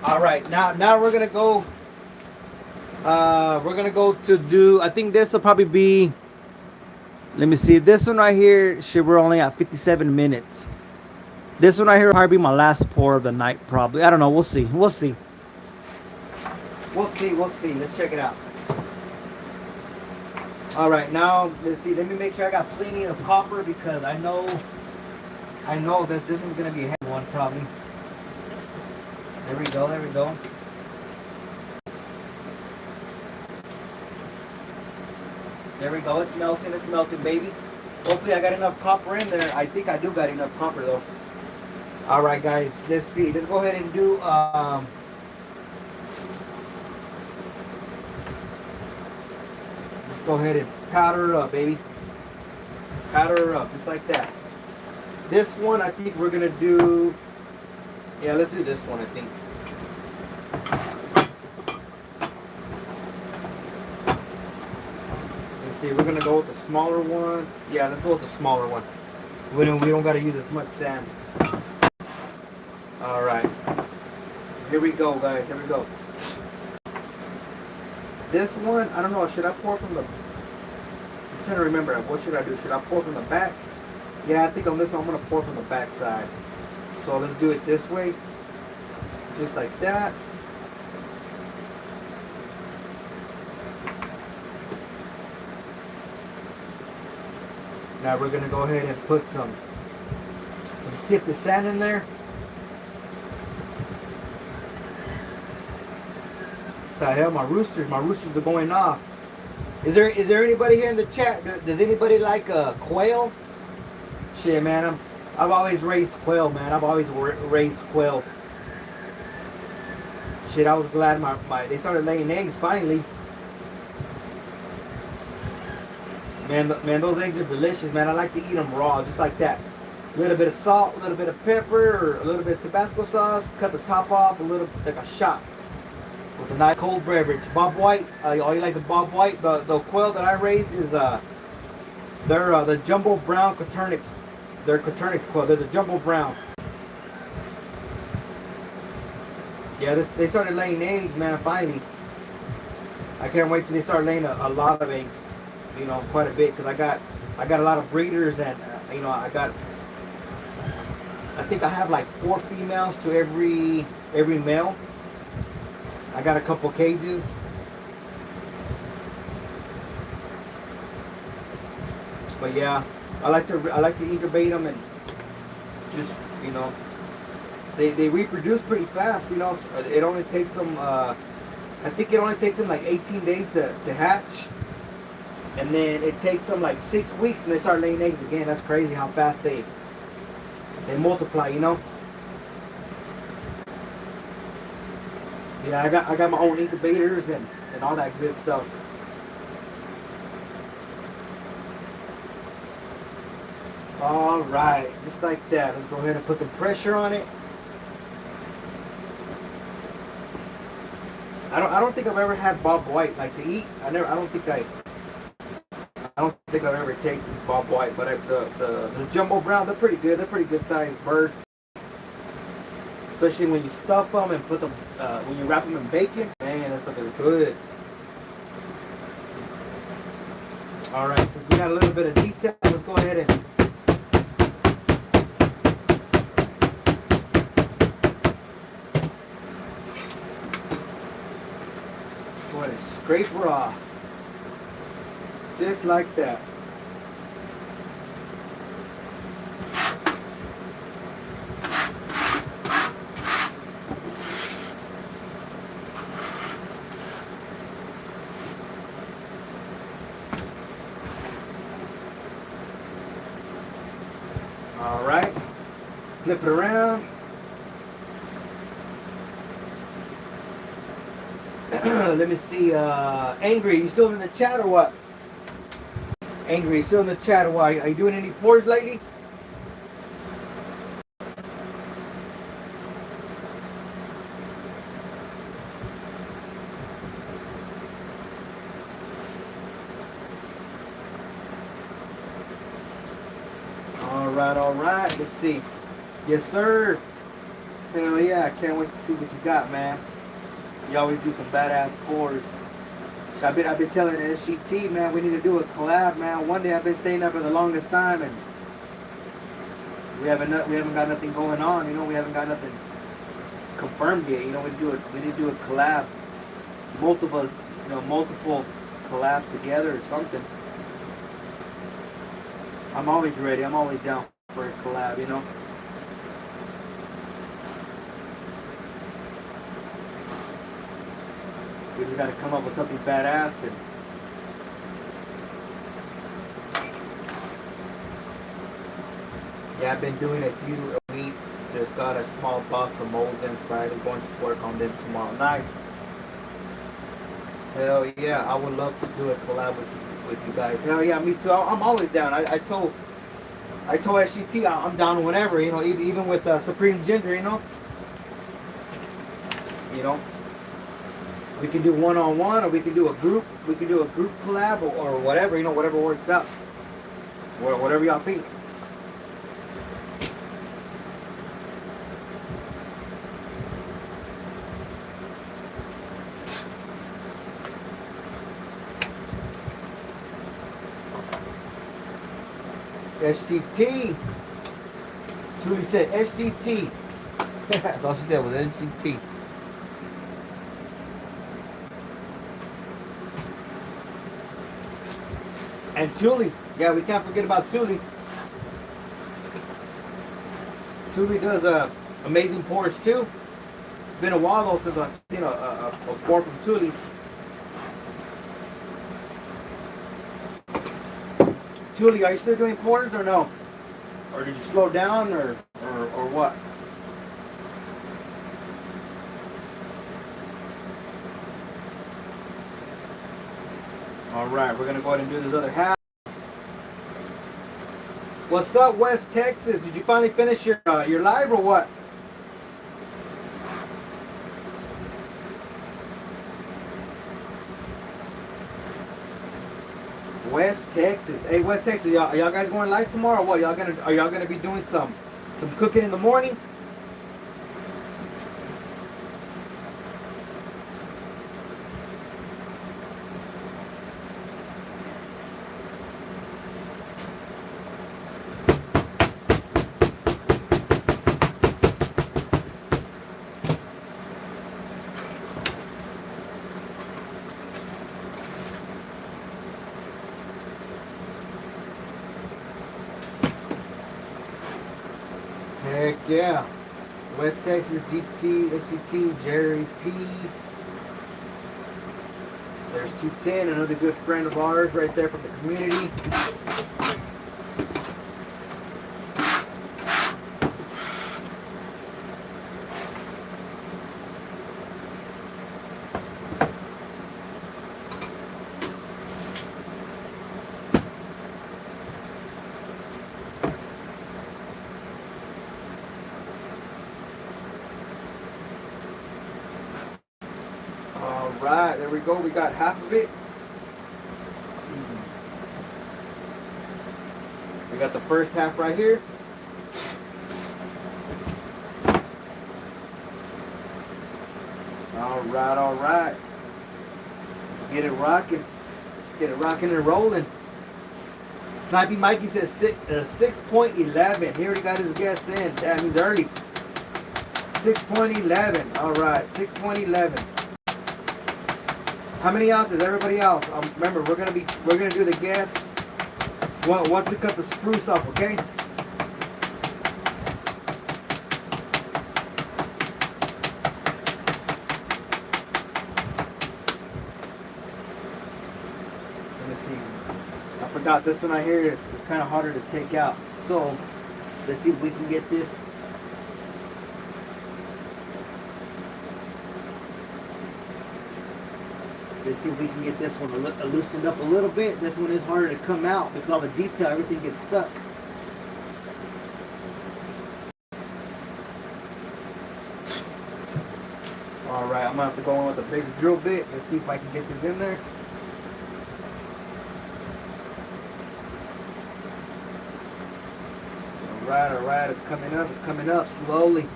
All right, now we're gonna go. We're gonna go to do. I think this will probably be. Let me see. This one right here. Shit, we're only at 57 minutes. This one right here will probably be my last pour of the night. Probably. I don't know. We'll see. We'll see. We'll see. We'll see. Let's check it out. All right, now let's see. Let me make sure I got plenty of copper because I know this one's gonna be a heavy one probably. There we go. There we go. There we go. It's melting. It's melting, baby. Hopefully, I got enough copper in there. I think I do got enough copper though. All right, guys. Let's see. Let's go ahead and do. Let's go ahead and powder her up, baby. Powder her up, just like that. This one, I think we're gonna do. Yeah, let's do this one. I think. See, we're gonna go with the smaller one. Yeah, let's go with the smaller one. So we don't gotta use as much sand. All right, here we go, guys. Here we go. This one, I don't know. Should I pour from the? I'm trying to remember. What should I do? Should I pour from the back? Yeah, I think on this one I'm gonna pour from the back side. So let's do it this way, just like that. Now we're gonna go ahead and put some sifted sand in there. What the hell, my roosters are going off. Is there anybody here in the chat? Does anybody like quail? Shit, man, I've always raised quail, man. I've always raised quail. Shit, I was glad they started laying eggs finally. Man, those eggs are delicious, man. I like to eat them raw, just like that. A little bit of salt, a little bit of pepper, or a little bit of Tabasco sauce. Cut the top off, a little like a shot with a nice cold beverage. Bob White, all you like the Bob White? The quail that I raise is they're the jumbo brown Coturnix. They're Coturnix quail. They're the jumbo brown. Yeah, they started laying eggs, man. Finally, I can't wait till they start laying a lot of eggs. You know, quite a bit, because I got a lot of breeders, and you know, I think I have like 4 females to every male. I got a couple cages. But yeah, I like to incubate them, and just, you know, they reproduce pretty fast. You know, it only takes them I think it only takes them like 18 days to hatch. And then it takes them like 6 weeks and they start laying eggs again. That's crazy how fast they multiply, you know? Yeah, I got my own incubators and all that good stuff. All right, just like that. Let's go ahead and put some pressure on it. I don't think I've ever had Bob White like to eat. I don't think I've ever tasted Bob White, but the jumbo brown, they're pretty good. They're pretty good sized bird, especially when you stuff them and put them when you wrap them in bacon. Man, that stuff is good. All right, since we got a little bit of detail, let's go ahead and scrape her off. Just like that. All right. Flip it around. Let me see. Angry, you still in the chat or what? Angry, you still in the chat or what? Are you doing any pours lately? All right. Let's see. Yes, sir. Hell yeah, I can't wait to see what you got, man. You always do some badass pours. So I've been telling SGT, man, we need to do a collab, man. One day I've been saying that for the longest time, and we haven't got nothing going on. You know, we haven't got nothing confirmed yet. You know, we need to do a collab, multiple collabs together or something. I'm always ready. I'm always down for a collab. You know. We just got to come up with something badass and yeah, I've been doing a few a week. Just got a small box of molds in Friday. Going to work on them tomorrow. Nice. Hell yeah, I would love to do a collab with you guys. Hell yeah, me too. I'm always down. I told SGT I'm down whenever. You know, even with Supreme Ginger. You know. We can do one-on-one, or we can do a group. We can do a group collab, or whatever. You know, whatever works out. Whatever y'all think. SGT. Julie said SGT. That's all she said was SGT. And Thule, yeah, we can't forget about Thule. Thule does amazing pours too. It's been a while though since I've seen a pour from Thule. Thule, are you still doing pours or no? Or did you slow down or what? All right, we're gonna go ahead and do this other half. What's up, West Texas? Did you finally finish your live or what? West Texas. Hey, West Texas, y'all guys going live tomorrow? Or what? Are y'all gonna be doing some cooking in the morning? Heck yeah. West Texas, GT, SCT, Jerry P. There's 210, another good friend of ours right there from the community. Alright, there we go. We got half of it. We got the first half right here. Alright, alright. Let's get it rocking. Let's get it rocking and rolling. Snipey Mikey says 6.11. He already got his guess in. Damn, he's early. 6.11. Alright, 6.11. How many ounces? Everybody else. Remember, we're gonna do the guess once we cut the spruce off, okay? Let me see. I forgot this one right here. It's kind of harder to take out. So let's see if we can get this. Let's see if we can get this one loosened up a little bit. This one is harder to come out because all the detail, everything gets stuck. Alright, I'm going to have to go in with a bigger drill bit. Let's see if I can get this in there. Alright, it's coming up slowly.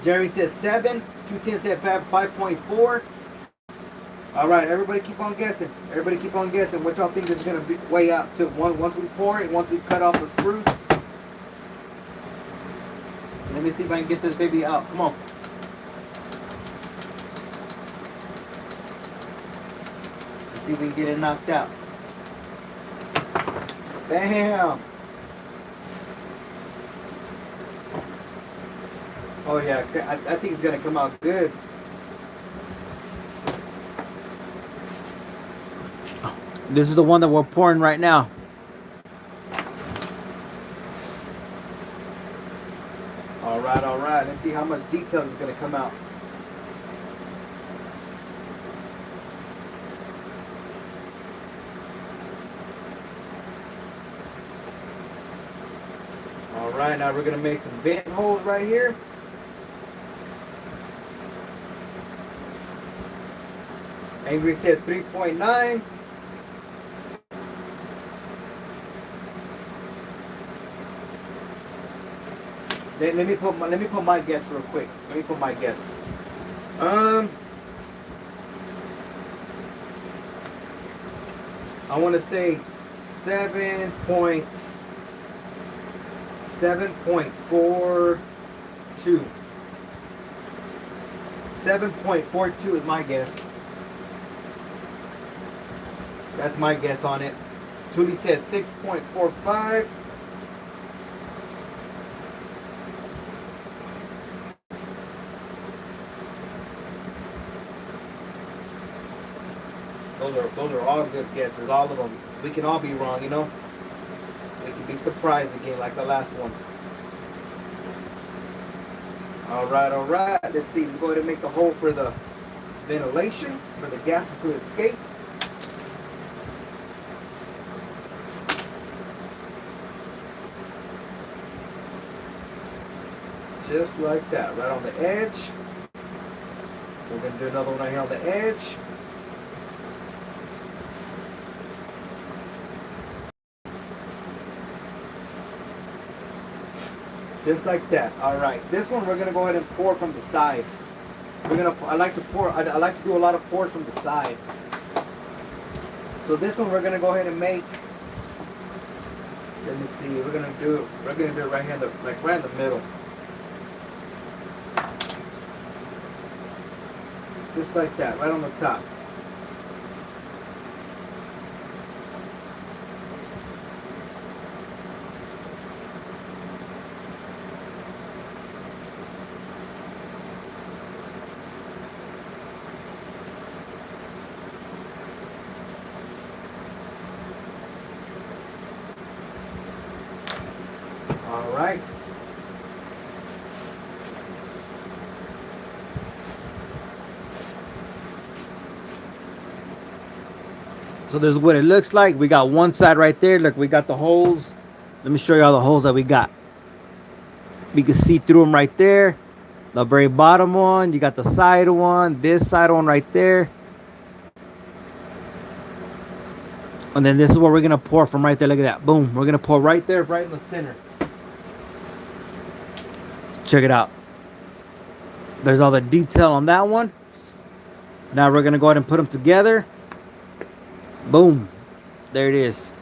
Jerry says 7. 210 said 5.4. All right, everybody keep on guessing. Everybody keep on guessing what y'all think is going to be weigh out to once we pour it, once we cut off the screws. Let me see if I can get this baby out. Come on. Let's see if we can get it knocked out. Bam! Oh yeah, I think it's going to come out good. This is the one that we're pouring right now. All right, all right. Let's see how much detail is going to come out. All right, now we're going to make some vent holes right here. Angry said 3.9. Let me put my guess real quick. Let me put my guess. I want to say 7.42. 7.42 is my guess. That's my guess on it. Tootie said 6.45. Those are all good guesses, all of them. We can all be wrong, you know. We can be surprised again like the last one. All right. Let's see. Let's go ahead and make the hole for the ventilation, for the gases to escape. Just like that, right on the edge. We're going to do another one right here on the edge. Just like that. All right. This one we're gonna go ahead and pour from the side. I like to do a lot of pours from the side. So this one we're gonna go ahead and make. Let me see. We're gonna do it right here, right in the middle. Just like that, right on the top. All right. So this is what it looks like. We got one side right there. Look, we got the holes. Let me show you all the holes that we got. You can see through them right there. The very bottom one. You got the side one. This side one right there. And then this is where we're going to pour from right there. Look at that. Boom. We're going to pour right there, right in the center. Check it out. There's all the detail on that one. Now we're going to go ahead and put them together. Boom. There it is.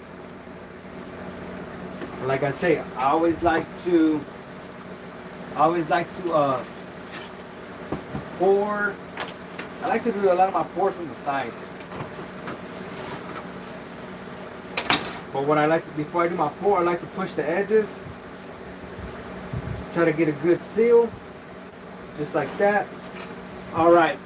Like I say, I always like to pour. I like to do a lot of my pours from the side. But what I like to, before I do my pour, I like to push the edges. Try to get a good seal. Just like that. All right.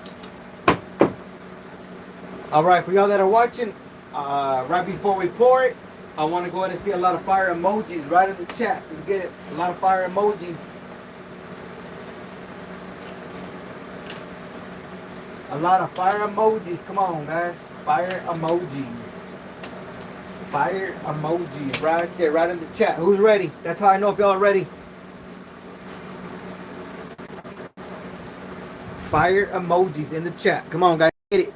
All right, for y'all that are watching, right before we pour it, I want to go ahead and see a lot of fire emojis right in the chat. Let's get it. A lot of fire emojis. A lot of fire emojis. Come on, guys. Fire emojis. Fire emojis right there, right in the chat. Who's ready? That's how I know if y'all are ready. Fire emojis in the chat. Come on, guys. Get it.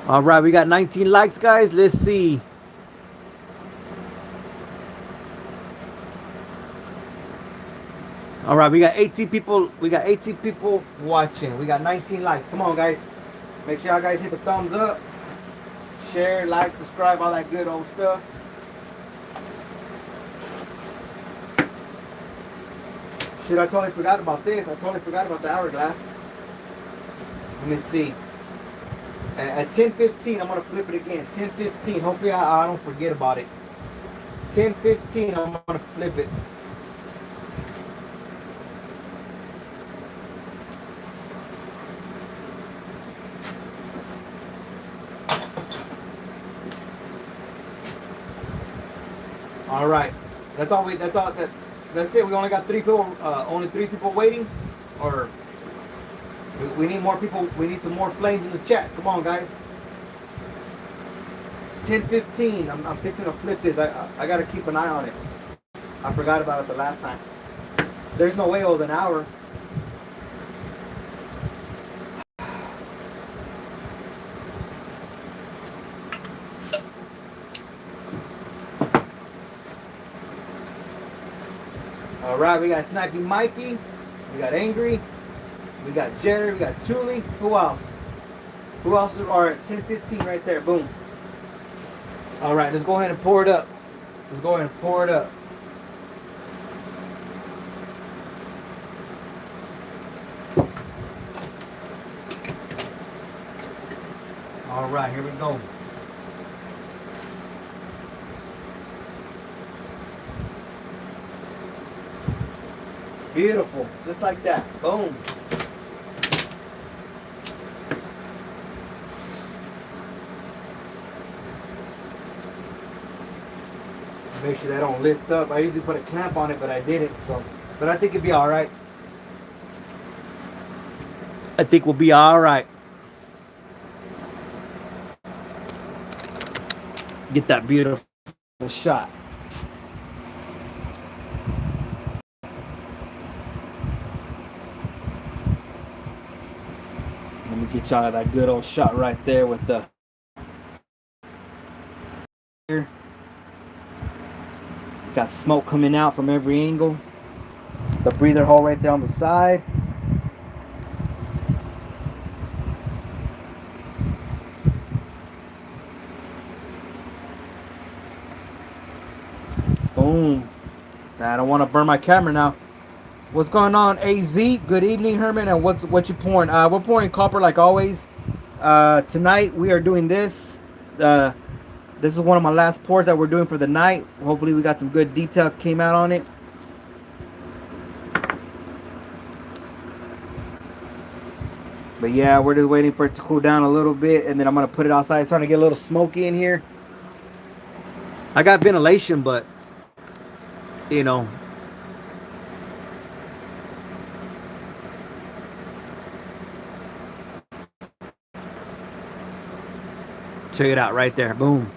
All right, we got 19 likes, guys. Let's see. All right, we got 18 people. We got 18 people watching. We got 19 likes. Come on, guys. Make sure y'all guys hit the thumbs up, share, like, subscribe, all that good old stuff. Shit, I totally forgot about this. I totally forgot about the hourglass. Let me see. At 10:15, I'm gonna flip it again. 10:15. Hopefully, I don't forget about it. 10:15, I'm gonna flip it. All right. That's all. That's all. That's it. We only got 3 people. Only 3 people waiting, or we need more people. We need some more flames in the chat. Come on, guys. 10:15. I'm fixing to flip this. I gotta keep an eye on it. I forgot about it the last time. There's no way it was an hour. All right, we got Snappy Mikey. We got Angry. We got Jerry. We got Thule. Who else? Who else are at 10:15 right there? Boom. All right, let's go ahead and pour it up. Let's go ahead and pour it up. All right, here we go. Beautiful, just like that. Boom. Make sure that don't lift up. I usually put a clamp on it, but I didn't. But I think it'd be all right. I think we'll be all right. Get that beautiful shot. Let me get y'all that good old shot right there with the here. Got smoke coming out from every angle. The breather hole right there on the side. Boom. I don't want to burn my camera now. What's going on, AZ? Good evening, Herman. And what you pouring? We're pouring copper like always. Tonight we are doing this. This is one of my last pours that we're doing for the night. Hopefully we got some good detail came out on it. But yeah, we're just waiting for it to cool down a little bit, and then I'm gonna put it outside. It's starting to get a little smoky in here. I got ventilation, but you know. Check it out right there. Boom.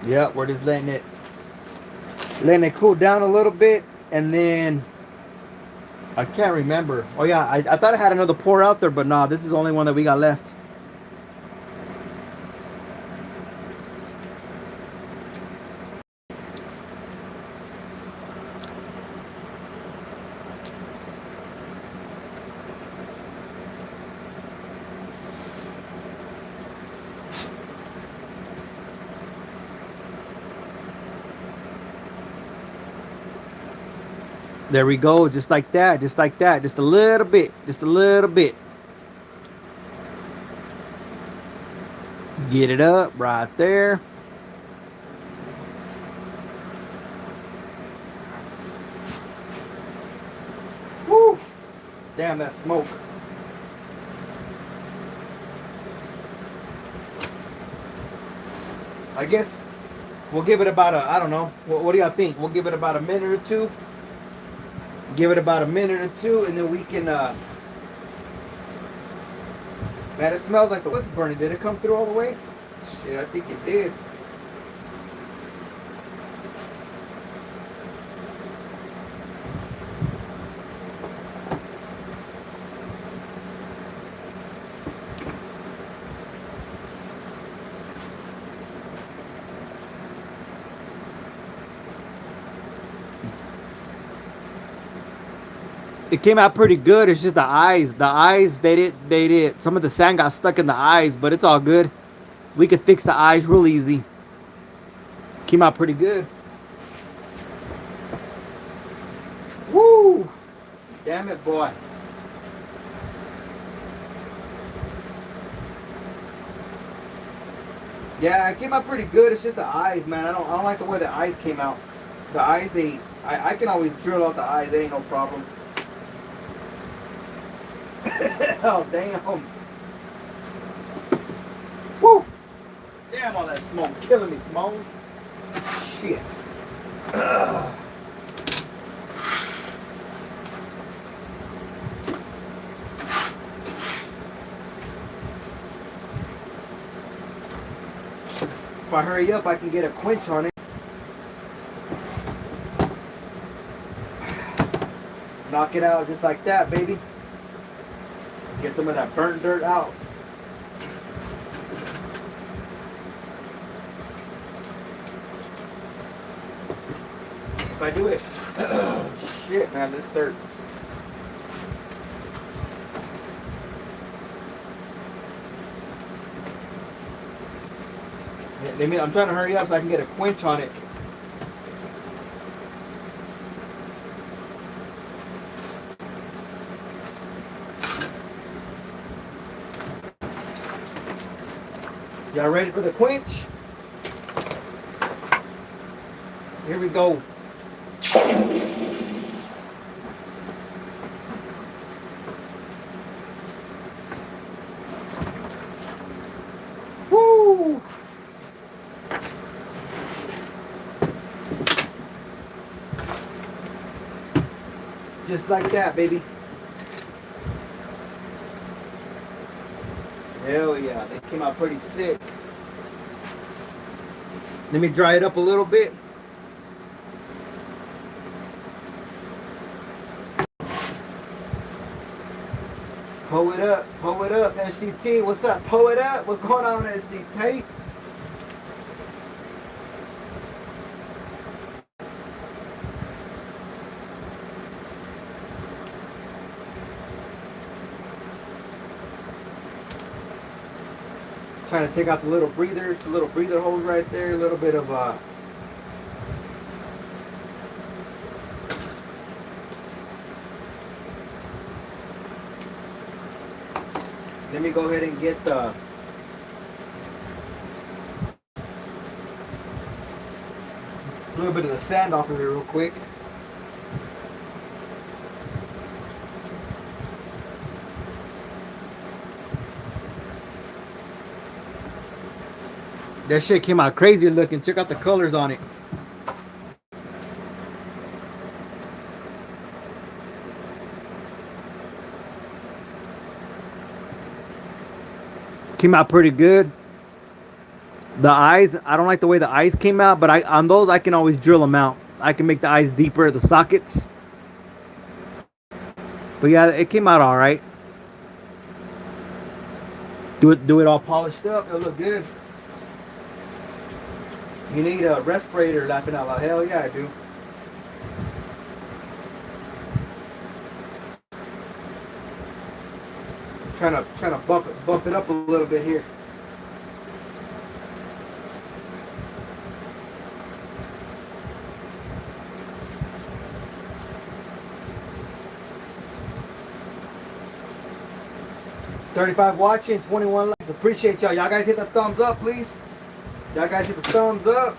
Yeah, we're just letting it cool down a little bit, and then I can't remember. Oh yeah, I thought I had another pour out there, but nah, this is the only one that we got left. There we go, just like that, just like that, just a little bit, just a little bit. Get it up right there. Woo! Damn, that smoke. I guess we'll give it about I don't know. What do y'all think? We'll give it about a minute or two. Give it about a minute or two, and then we can, man, it smells like the wood's burning. Did it come through all the way? Shit, I think it did. It came out pretty good. It's just the eyes. The eyes, they did. Some of the sand got stuck in the eyes, but it's all good. We could fix the eyes real easy. Came out pretty good. Woo! Damn it, boy. Yeah, it came out pretty good. It's just the eyes, man. I don't like the way the eyes came out. The eyes, I can always drill out the eyes. They ain't no problem. Oh, damn. Woo! Damn, all that smoke killing me, Smalls. Shit. Ugh. If I hurry up, I can get a quench on it. Knock it out just like that, baby. Get some of that burnt dirt out. If I do it, oh, shit, man, this dirt. I'm trying to hurry up so I can get a quench on it. Y'all ready for the quench? Here we go. Woo! Just like that, baby. Hell yeah, they came out pretty sick. Let me dry it up a little bit. Pull it up, SCT. What's up? Pull it up. What's going on, SCT? Trying to take out the little breathers, the little breather holes right there. A little bit of let me go ahead and get a little bit of the sand off of it real quick. That shit came out crazy looking. Check out the colors on it. Came out pretty good. The eyes, I don't like the way the eyes came out, but on those I can always drill them out. I can make the eyes deeper, the sockets. But yeah, it came out all right. Do it all polished up. It'll look good. You need a respirator, laughing out loud. Hell yeah, I do. Trying to buff it up a little bit here. $35 watching, 21 likes. Appreciate y'all. Y'all guys hit the thumbs up, please. Y'all guys hit the thumbs up.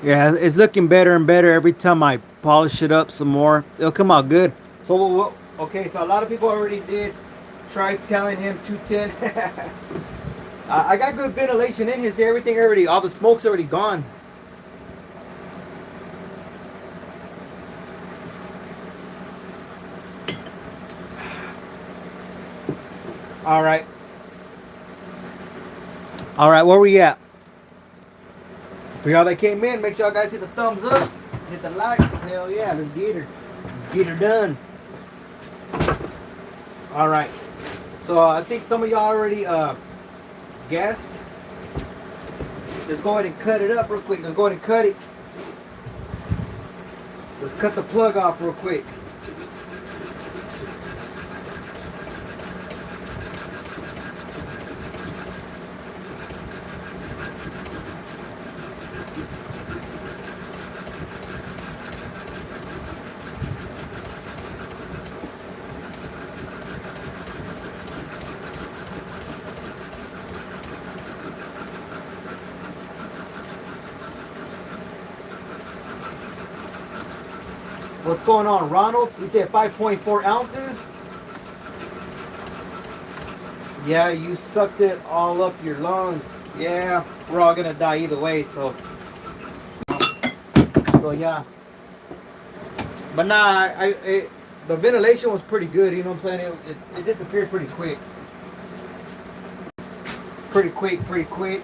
Yeah, it's looking better and better every time I polish it up some more. It'll come out good. So, okay, so a lot of people already did try telling him 210. I got good ventilation in here. See, everything already, all the smoke's already gone. All right. All right, where we at? For y'all that came in, make sure y'all guys hit the thumbs up, hit the likes. Hell yeah, let's get her. Let's get her done. All right. So I think some of y'all already guessed. Let's go ahead and cut it up real quick. Let's go ahead and cut it. Let's cut the plug off real quick. What's going on, Ronald? He said 5.4 ounces. Yeah, you sucked it all up your lungs. Yeah, we're all gonna die either way. So yeah. But nah, the ventilation was pretty good. You know what I'm saying? It disappeared pretty quick. Pretty quick.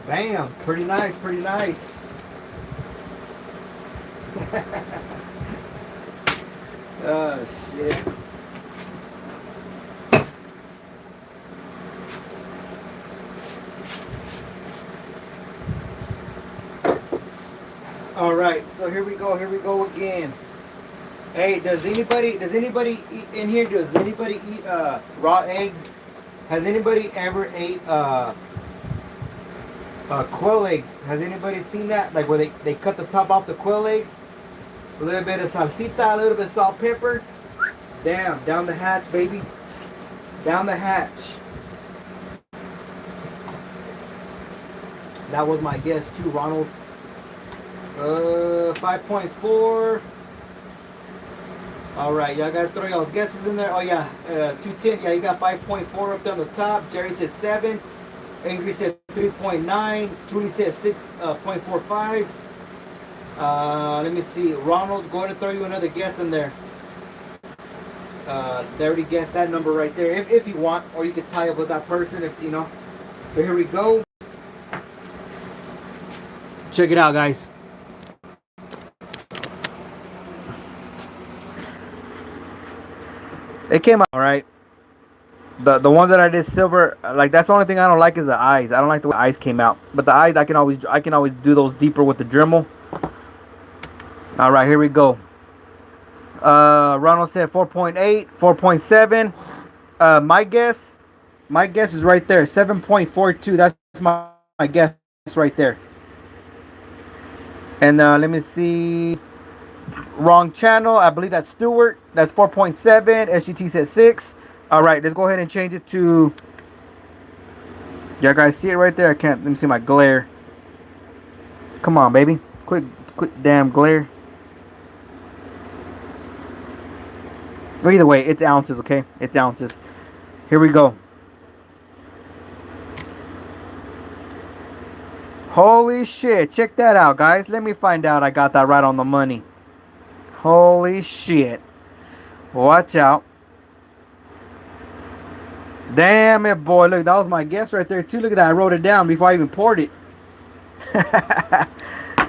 Bam, pretty nice. Oh shit. All right, so here we go again. Hey, does anybody eat in here? Does anybody eat raw eggs? Has anybody ever ate quail eggs? Has anybody seen that? Like where they cut the top off the quail egg, a little bit of salsita, a little bit of salt, pepper. Damn, down the hatch, baby. Down the hatch. That was my guess too, Ronald. 5.4. All right, y'all guys throw y'all's guesses in there. Oh yeah, 210. Yeah, you got 5.4 up there on the top. Jerry said 7. Angry said 3.9. Tootie said 6.45. Let me see. Ronald, go ahead and throw you another guess in there. They already guessed that number right there. If you want, or you could tie up with that person if you know. But here we go. Check it out, guys. It came out all right. The ones that I did silver, like that's the only thing I don't like is the eyes. I don't like the way the eyes came out. But the eyes, I can always do those deeper with the Dremel. All right, here we go. Ronald said 4.8, 4.7. My guess is right there, 7.42. That's my guess right there. And let me see. Wrong channel. I believe that's Stewart. That's 4.7. SGT said 6. All right, let's go ahead and change it to. Y'all guys see it right there? I can't. Let me see my glare. Come on, baby. Quick damn glare. Well, either way, it's ounces, okay? It's ounces. Here we go. Holy shit. Check that out, guys. Let me find out I got that right on the money. Holy shit. Watch out. Damn it, boy. Look, that was my guess right there, too. Look at that. I wrote it down before I even poured it.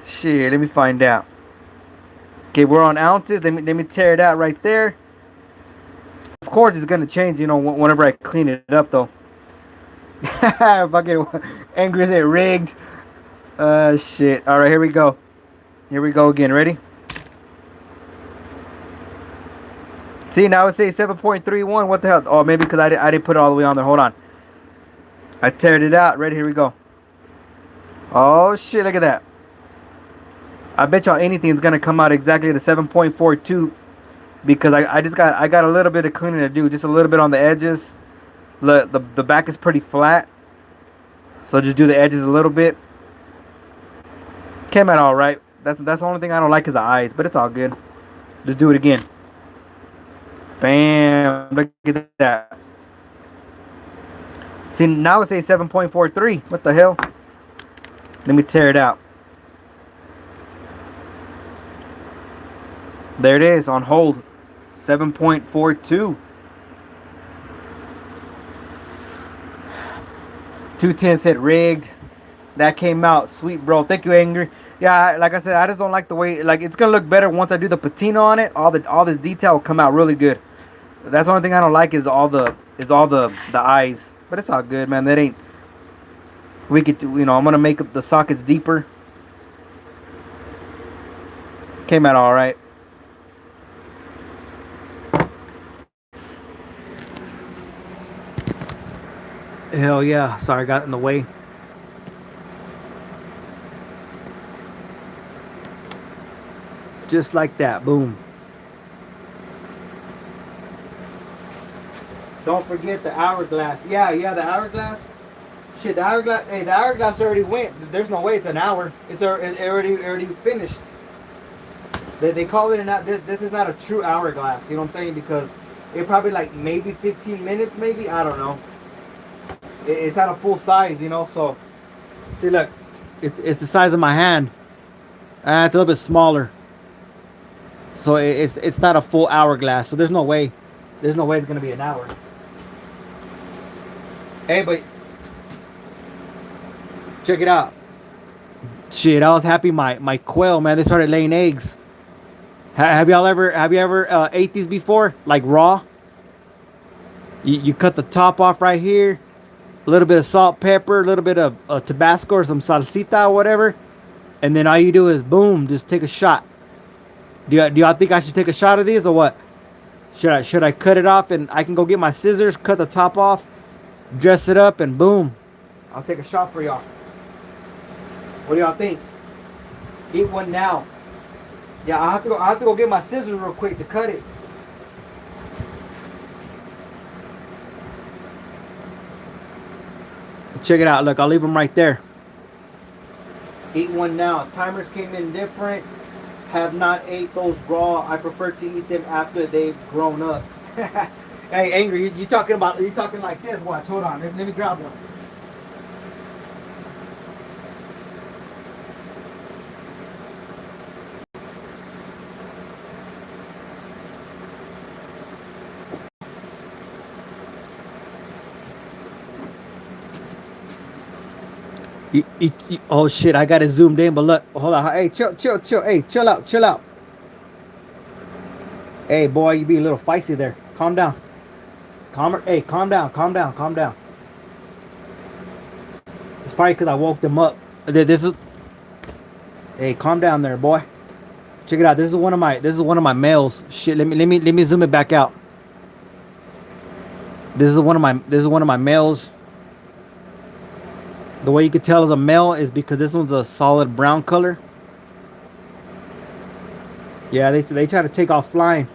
Shit, let me find out. Okay, we're on ounces. Let me tear it out right there. Of course, it's going to change, you know, whenever I clean it up, though. Fucking angry said rigged. Shit. All right, here we go. Here we go again. Ready? See, now it says 7.31. What the hell? Oh, maybe because I didn't put it all the way on there. Hold on. I teared it out. Ready? Here we go. Oh, shit. Look at that. I bet y'all anything is going to come out exactly to 7.42 because I got a little bit of cleaning to do. Just a little bit on the edges. The back is pretty flat. So just do the edges a little bit. Came out all right. That's the only thing I don't like is the eyes. But it's all good. Just do it again. Bam. Look at that. See, now it says 7.43. What the hell? Let me tear it out. There it is on hold. 7.42. 210 said rigged. That came out sweet, bro. Thank you, Angry. Yeah, like I said, I just don't like the way, like, it's gonna look better once I do the patina on it. All this detail will come out really good. That's the only thing I don't like is all the eyes. But it's all good, man. That ain't, we could, you know, I'm gonna make the sockets deeper. Came out all right. Hell yeah. Sorry, I got in the way. Just like that. Boom. Don't forget the hourglass. Yeah, the hourglass. Shit, the hourglass. Hey, the hourglass already went. There's no way it's an hour. It's already finished. They call it an hour. This is not a true hourglass. You know what I'm saying? Because it probably like maybe 15 minutes, maybe. I don't know. It's at a full size, you know. So, see, look, it's the size of my hand. It's a little bit smaller. So it's not a full hourglass. So there's no way it's gonna be an hour. Hey, but check it out. Shit, I was happy my quail, man, they started laying eggs. Have you ever ate these before? Like raw? You cut the top off right here. A little bit of salt, pepper, a little bit of Tabasco or some salsita or whatever. And then all you do is boom, just take a shot. Do y'all think I should take a shot of these or what? Should I cut it off and I can go get my scissors, cut the top off, dress it up, and boom. I'll take a shot for y'all. What do y'all think? Eat one now. Yeah, I have to go get my scissors real quick to cut it. Check it out. Look, I'll leave them right there. Eat one now. Timers came in different. Have not ate those raw. I prefer to eat them after they've grown up. Hey, Angry, you talking like this? Watch, hold on. Let me grab one. Oh shit, I got it zoomed in, but look, hold on. Hey, chill. Hey, chill out. Hey, boy, you be a little feisty there. Calm down. Hey, calm down. It's probably because I woke them up. Hey, calm down there, boy. Check it out. This is one of my males. Shit, let me zoom it back out. This is one of my males. The way you can tell is a male is because this one's a solid brown color. Yeah, they try to take off flying.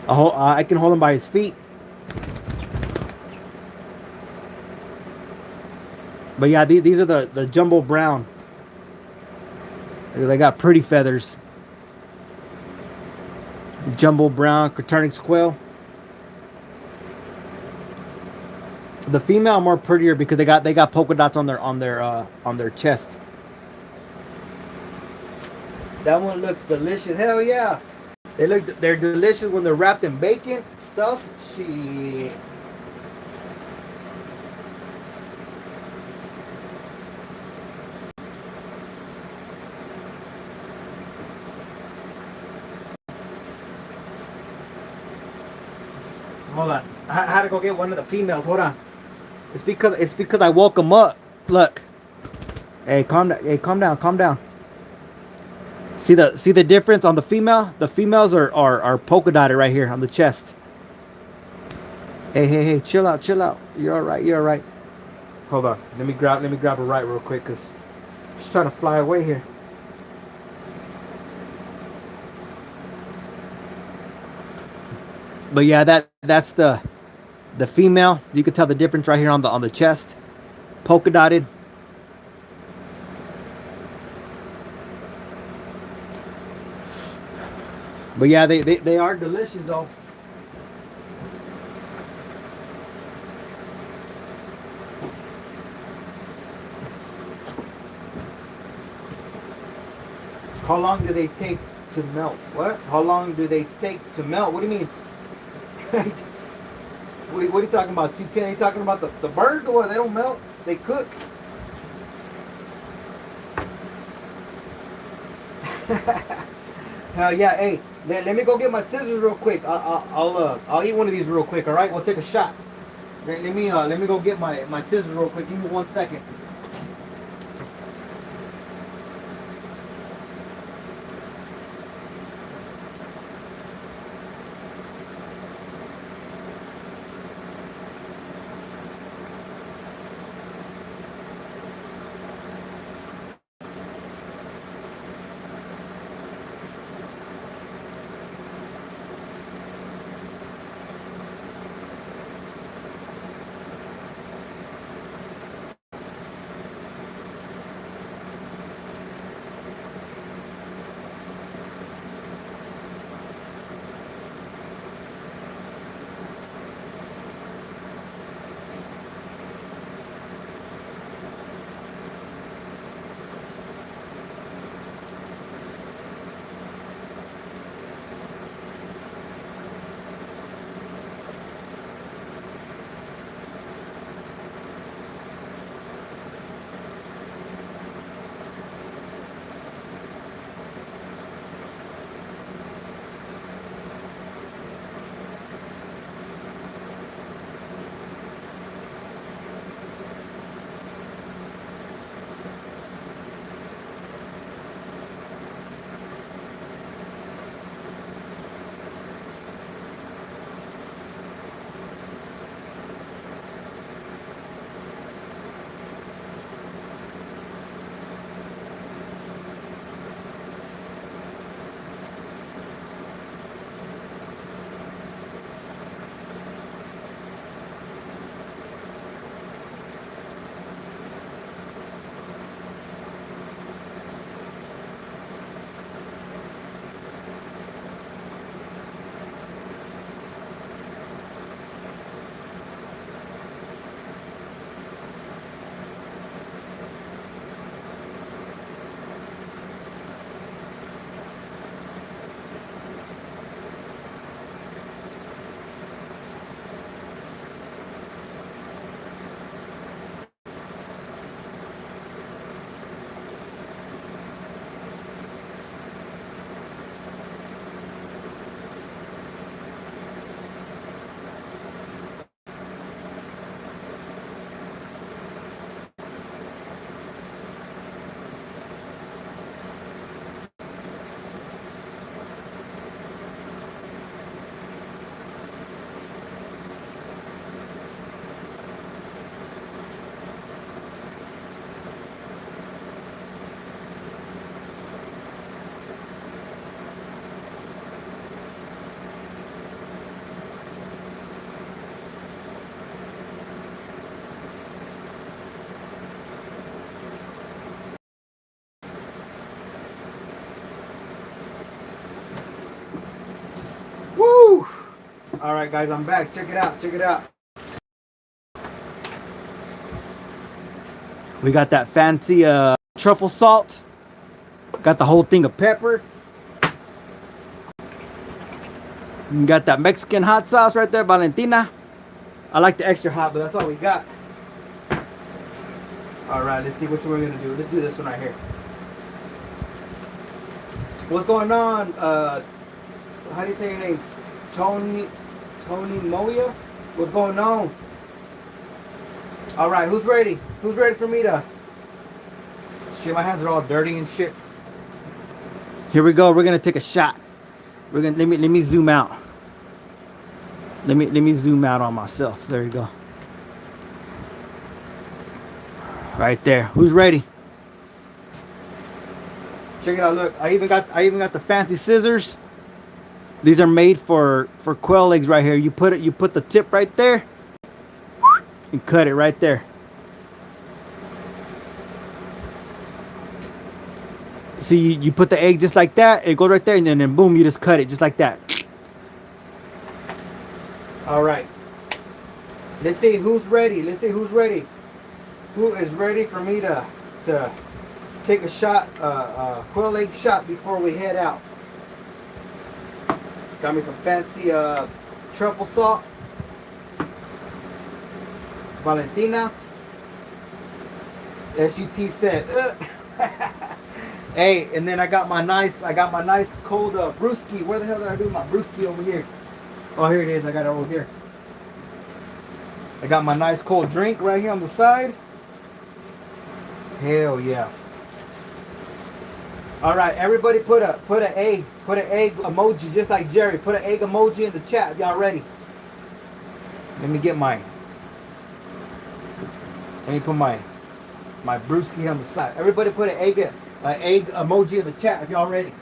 I can hold him by his feet. But yeah, these are the jumbo brown. They got pretty feathers. Jumbo brown Coturnix quail. The female more prettier because they got polka dots on their chest. That one looks delicious. Hell yeah. They're delicious when they're wrapped in bacon stuff. Shit. Hold on. I had to go get one of the females. Hold on. It's because I woke them up. Look. Hey, calm down. See the difference on the female? The females are polka dotted right here on the chest. Hey, chill out. You're all right. Hold on. Let me grab her right real quick cuz she's trying to fly away here. But yeah, that's the female. You can tell the difference right here on the chest. Polka dotted. But yeah, they are delicious though. How long do they take to melt? What? How long do they take to melt? What do you mean? What are you talking about? 210? Are you talking about the birds or what? They don't melt. They cook. Hell yeah. Hey, let me go get my scissors real quick. I'll eat one of these real quick. All right. We'll take a shot. Let me go get my scissors real quick. Give me 1 second. Woo! All right, guys, I'm back. Check it out. Check it out. We got that fancy truffle salt. Got the whole thing of pepper. You got that Mexican hot sauce right there, Valentina. I like the extra hot, but that's all we got. All right, let's see which one we're gonna do. Let's do this one right here. What's going on? How do you say your name? Tony Moya? What's going on? All right, who's ready? Who's ready for me to? Shit, my hands are all dirty and shit. Here we go. We're gonna take a shot. We're gonna let me zoom out. Let me zoom out on myself. There you go. Right there. Who's ready? Check it out. Look, I even got the fancy scissors. These are made for quail eggs right here. You put the tip right there and cut it right there. See, you put the egg just like that, it goes right there, and then boom, you just cut it just like that. All right. Let's see who's ready. Let's see who's ready. Who is ready for me to take a shot, quail egg shot before we head out. Got me some fancy truffle salt, Valentina. SUT said. Hey, and then I got my nice cold brewski. Where the hell did I do my brewski over here? Oh, here it is. I got it over here. I got my nice cold drink right here on the side. Hell yeah. All right, everybody put an egg emoji just like Jerry. Put an egg emoji in the chat if y'all ready. Let me get mine. Let me put my brewski on the side. Everybody put an egg emoji in the chat if y'all ready.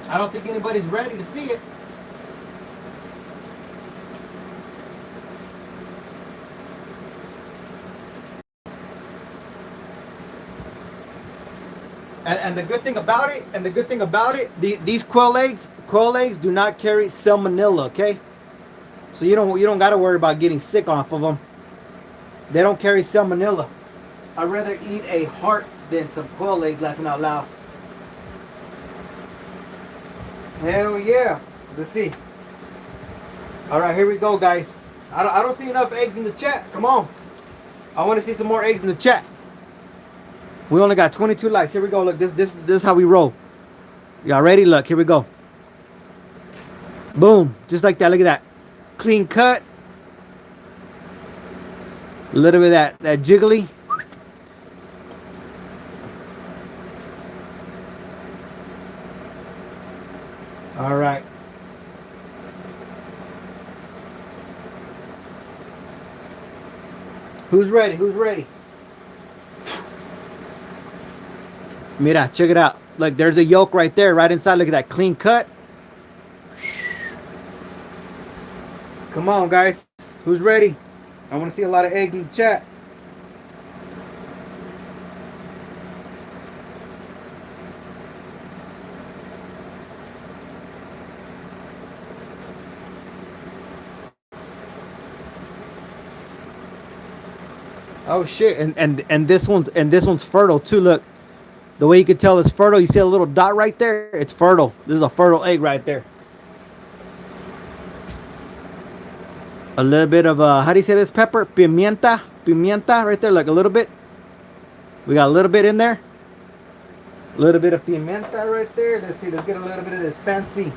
I don't think anybody's ready to see it. And the good thing about it, these quail eggs do not carry salmonella, okay? So you don't got to worry about getting sick off of them. They don't carry salmonella. I'd rather eat a heart than some quail eggs, laughing out loud. Hell yeah. Let's see. All right, here we go, guys. I don't see enough eggs in the chat. Come on. I want to see some more eggs in the chat. We only got 22 likes. Here we go. Look, this is how we roll. Y'all ready? Look, here we go. Boom. Just like that. Look at that. Clean cut. A little bit of that jiggly. All right. Who's ready? Who's ready? Mira, check it out. Look, there's a yolk right there, right inside. Look at that clean cut. Come on, guys. Who's ready? I want to see a lot of eggs in the chat. Oh shit! And this one's fertile too. Look, the way you can tell it's fertile. You see a little dot right there? It's fertile. This is a fertile egg right there. A little bit of how do you say this pepper? Pimienta right there. Like a little bit. We got a little bit in there. A little bit of pimienta right there. Let's see. Let's get a little bit of this fancy.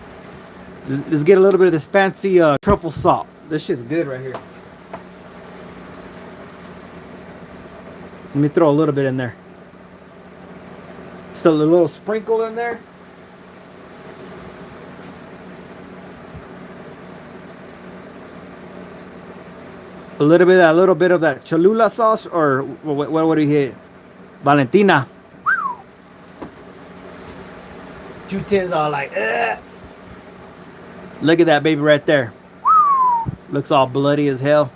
Let's get a little bit of this fancy truffle salt. This shit's good right here. Let me throw a little bit in there. Just a little sprinkle in there. A little bit of that Cholula sauce, or what do you hit? Valentina. 2 tins all like, ugh. Look at that baby right there. Looks all bloody as hell.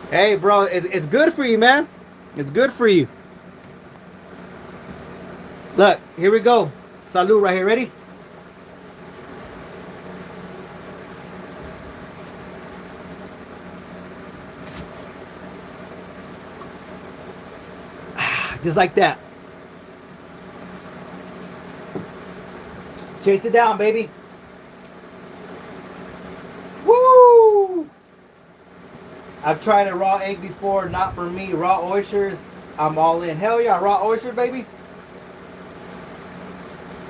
Hey, bro, it's good for you, man. It's good for you. Look, here we go. Salud right here. Ready? Just like that. Chase it down, baby. Woo! I've tried a raw egg before, not for me. Raw oysters, I'm all in. Hell yeah, raw oysters, baby.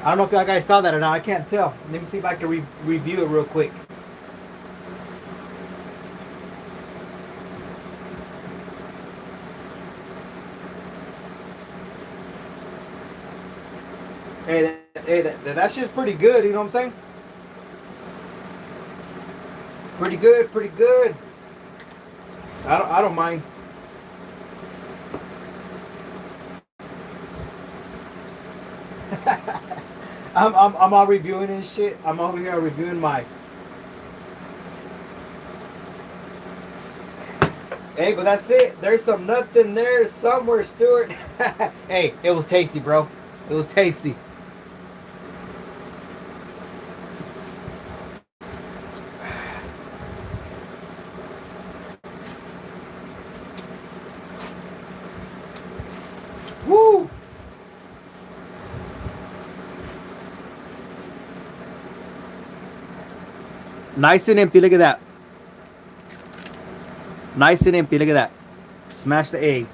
I don't know if you guys saw that or not. I can't tell. Let me see if I can review it real quick. Hey, that shit's pretty good. You know what I'm saying? Pretty good, pretty good. I don't mind. I'm all reviewing this shit. I'm over here reviewing my. Hey, but that's it. There's some nuts in there somewhere, Stuart. Hey, it was tasty, bro. It was tasty. Woo! Nice and empty. Look at that. Nice and empty. Look at that. Smash the egg.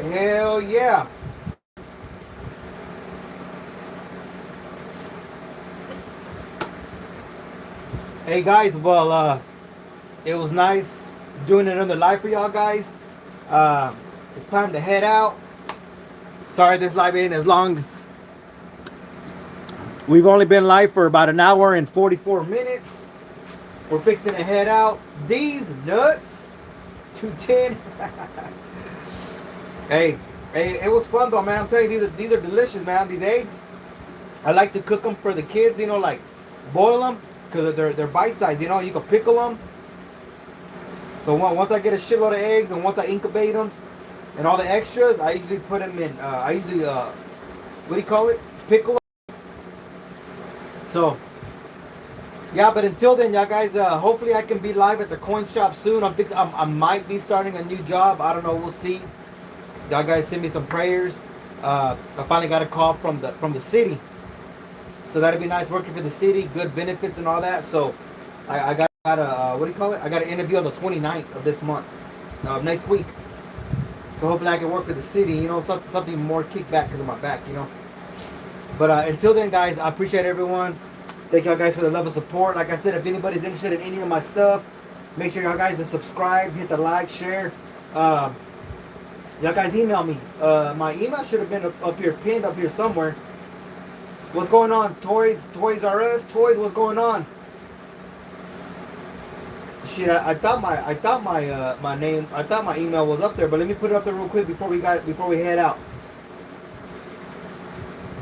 Hell yeah. Hey guys, well, it was nice doing another live for y'all guys. It's time to head out. Sorry this live ain't as long. We've only been live for about an hour and 44 minutes. We're fixing to head out. These nuts. 210. Hey, it was fun though, man. I'm telling you, these are delicious, man. These eggs. I like to cook them for the kids, you know, like boil them because they're bite-sized. You know, you can pickle them. So once I get a shitload of eggs and once I incubate them and all the extras, I usually put them in. What do you call it? Pickle them. So, yeah, but until then, y'all guys, hopefully I can be live at the coin shop soon. I might be starting a new job. I don't know. We'll see. Y'all guys send me some prayers. I finally got a call from the city, so that'd be nice working for the city. Good benefits and all that. So, I got a what do you call it? I got an interview on the 29th of this month, next week. So hopefully I can work for the city. You know, something more kickback because of my back. You know. But until then, guys, I appreciate everyone. Thank y'all guys for the love and support. Like I said, if anybody's interested in any of my stuff, make sure y'all guys to subscribe, hit the like, share. Y'all guys email me. My email should have been up here, pinned up here somewhere. What's going on? Toys R Us. Toys, what's going on? Shit, I thought my email was up there, but let me put it up there real quick before we head out.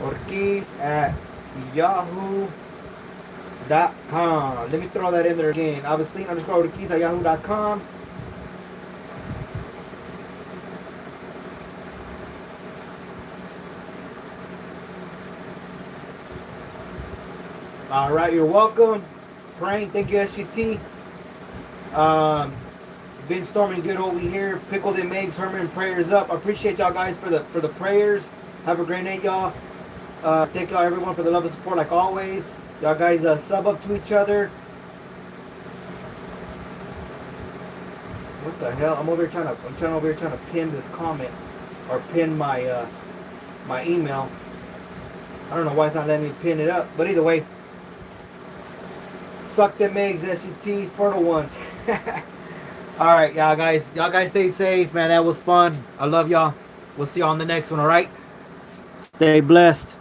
Ortiz at Yahoo.com. Let me throw that in there again. Obviously_Ortiz at Yahoo.com. All right, you're welcome. Praying, thank you, SGT. Been storming good over here. Pickled and eggs, Herman, prayers up. I appreciate y'all guys for the prayers. Have a great night, y'all. Thank y'all everyone for the love and support like always. Y'all guys sub up to each other. What the hell? I'm over here trying to pin this comment or pin my my email. I don't know why it's not letting me pin it up, but either way, suck them eggs, SCT, fertile ones. All right, y'all guys stay safe, man. That was fun. I love y'all. We'll see y'all on the next one. All right, stay blessed.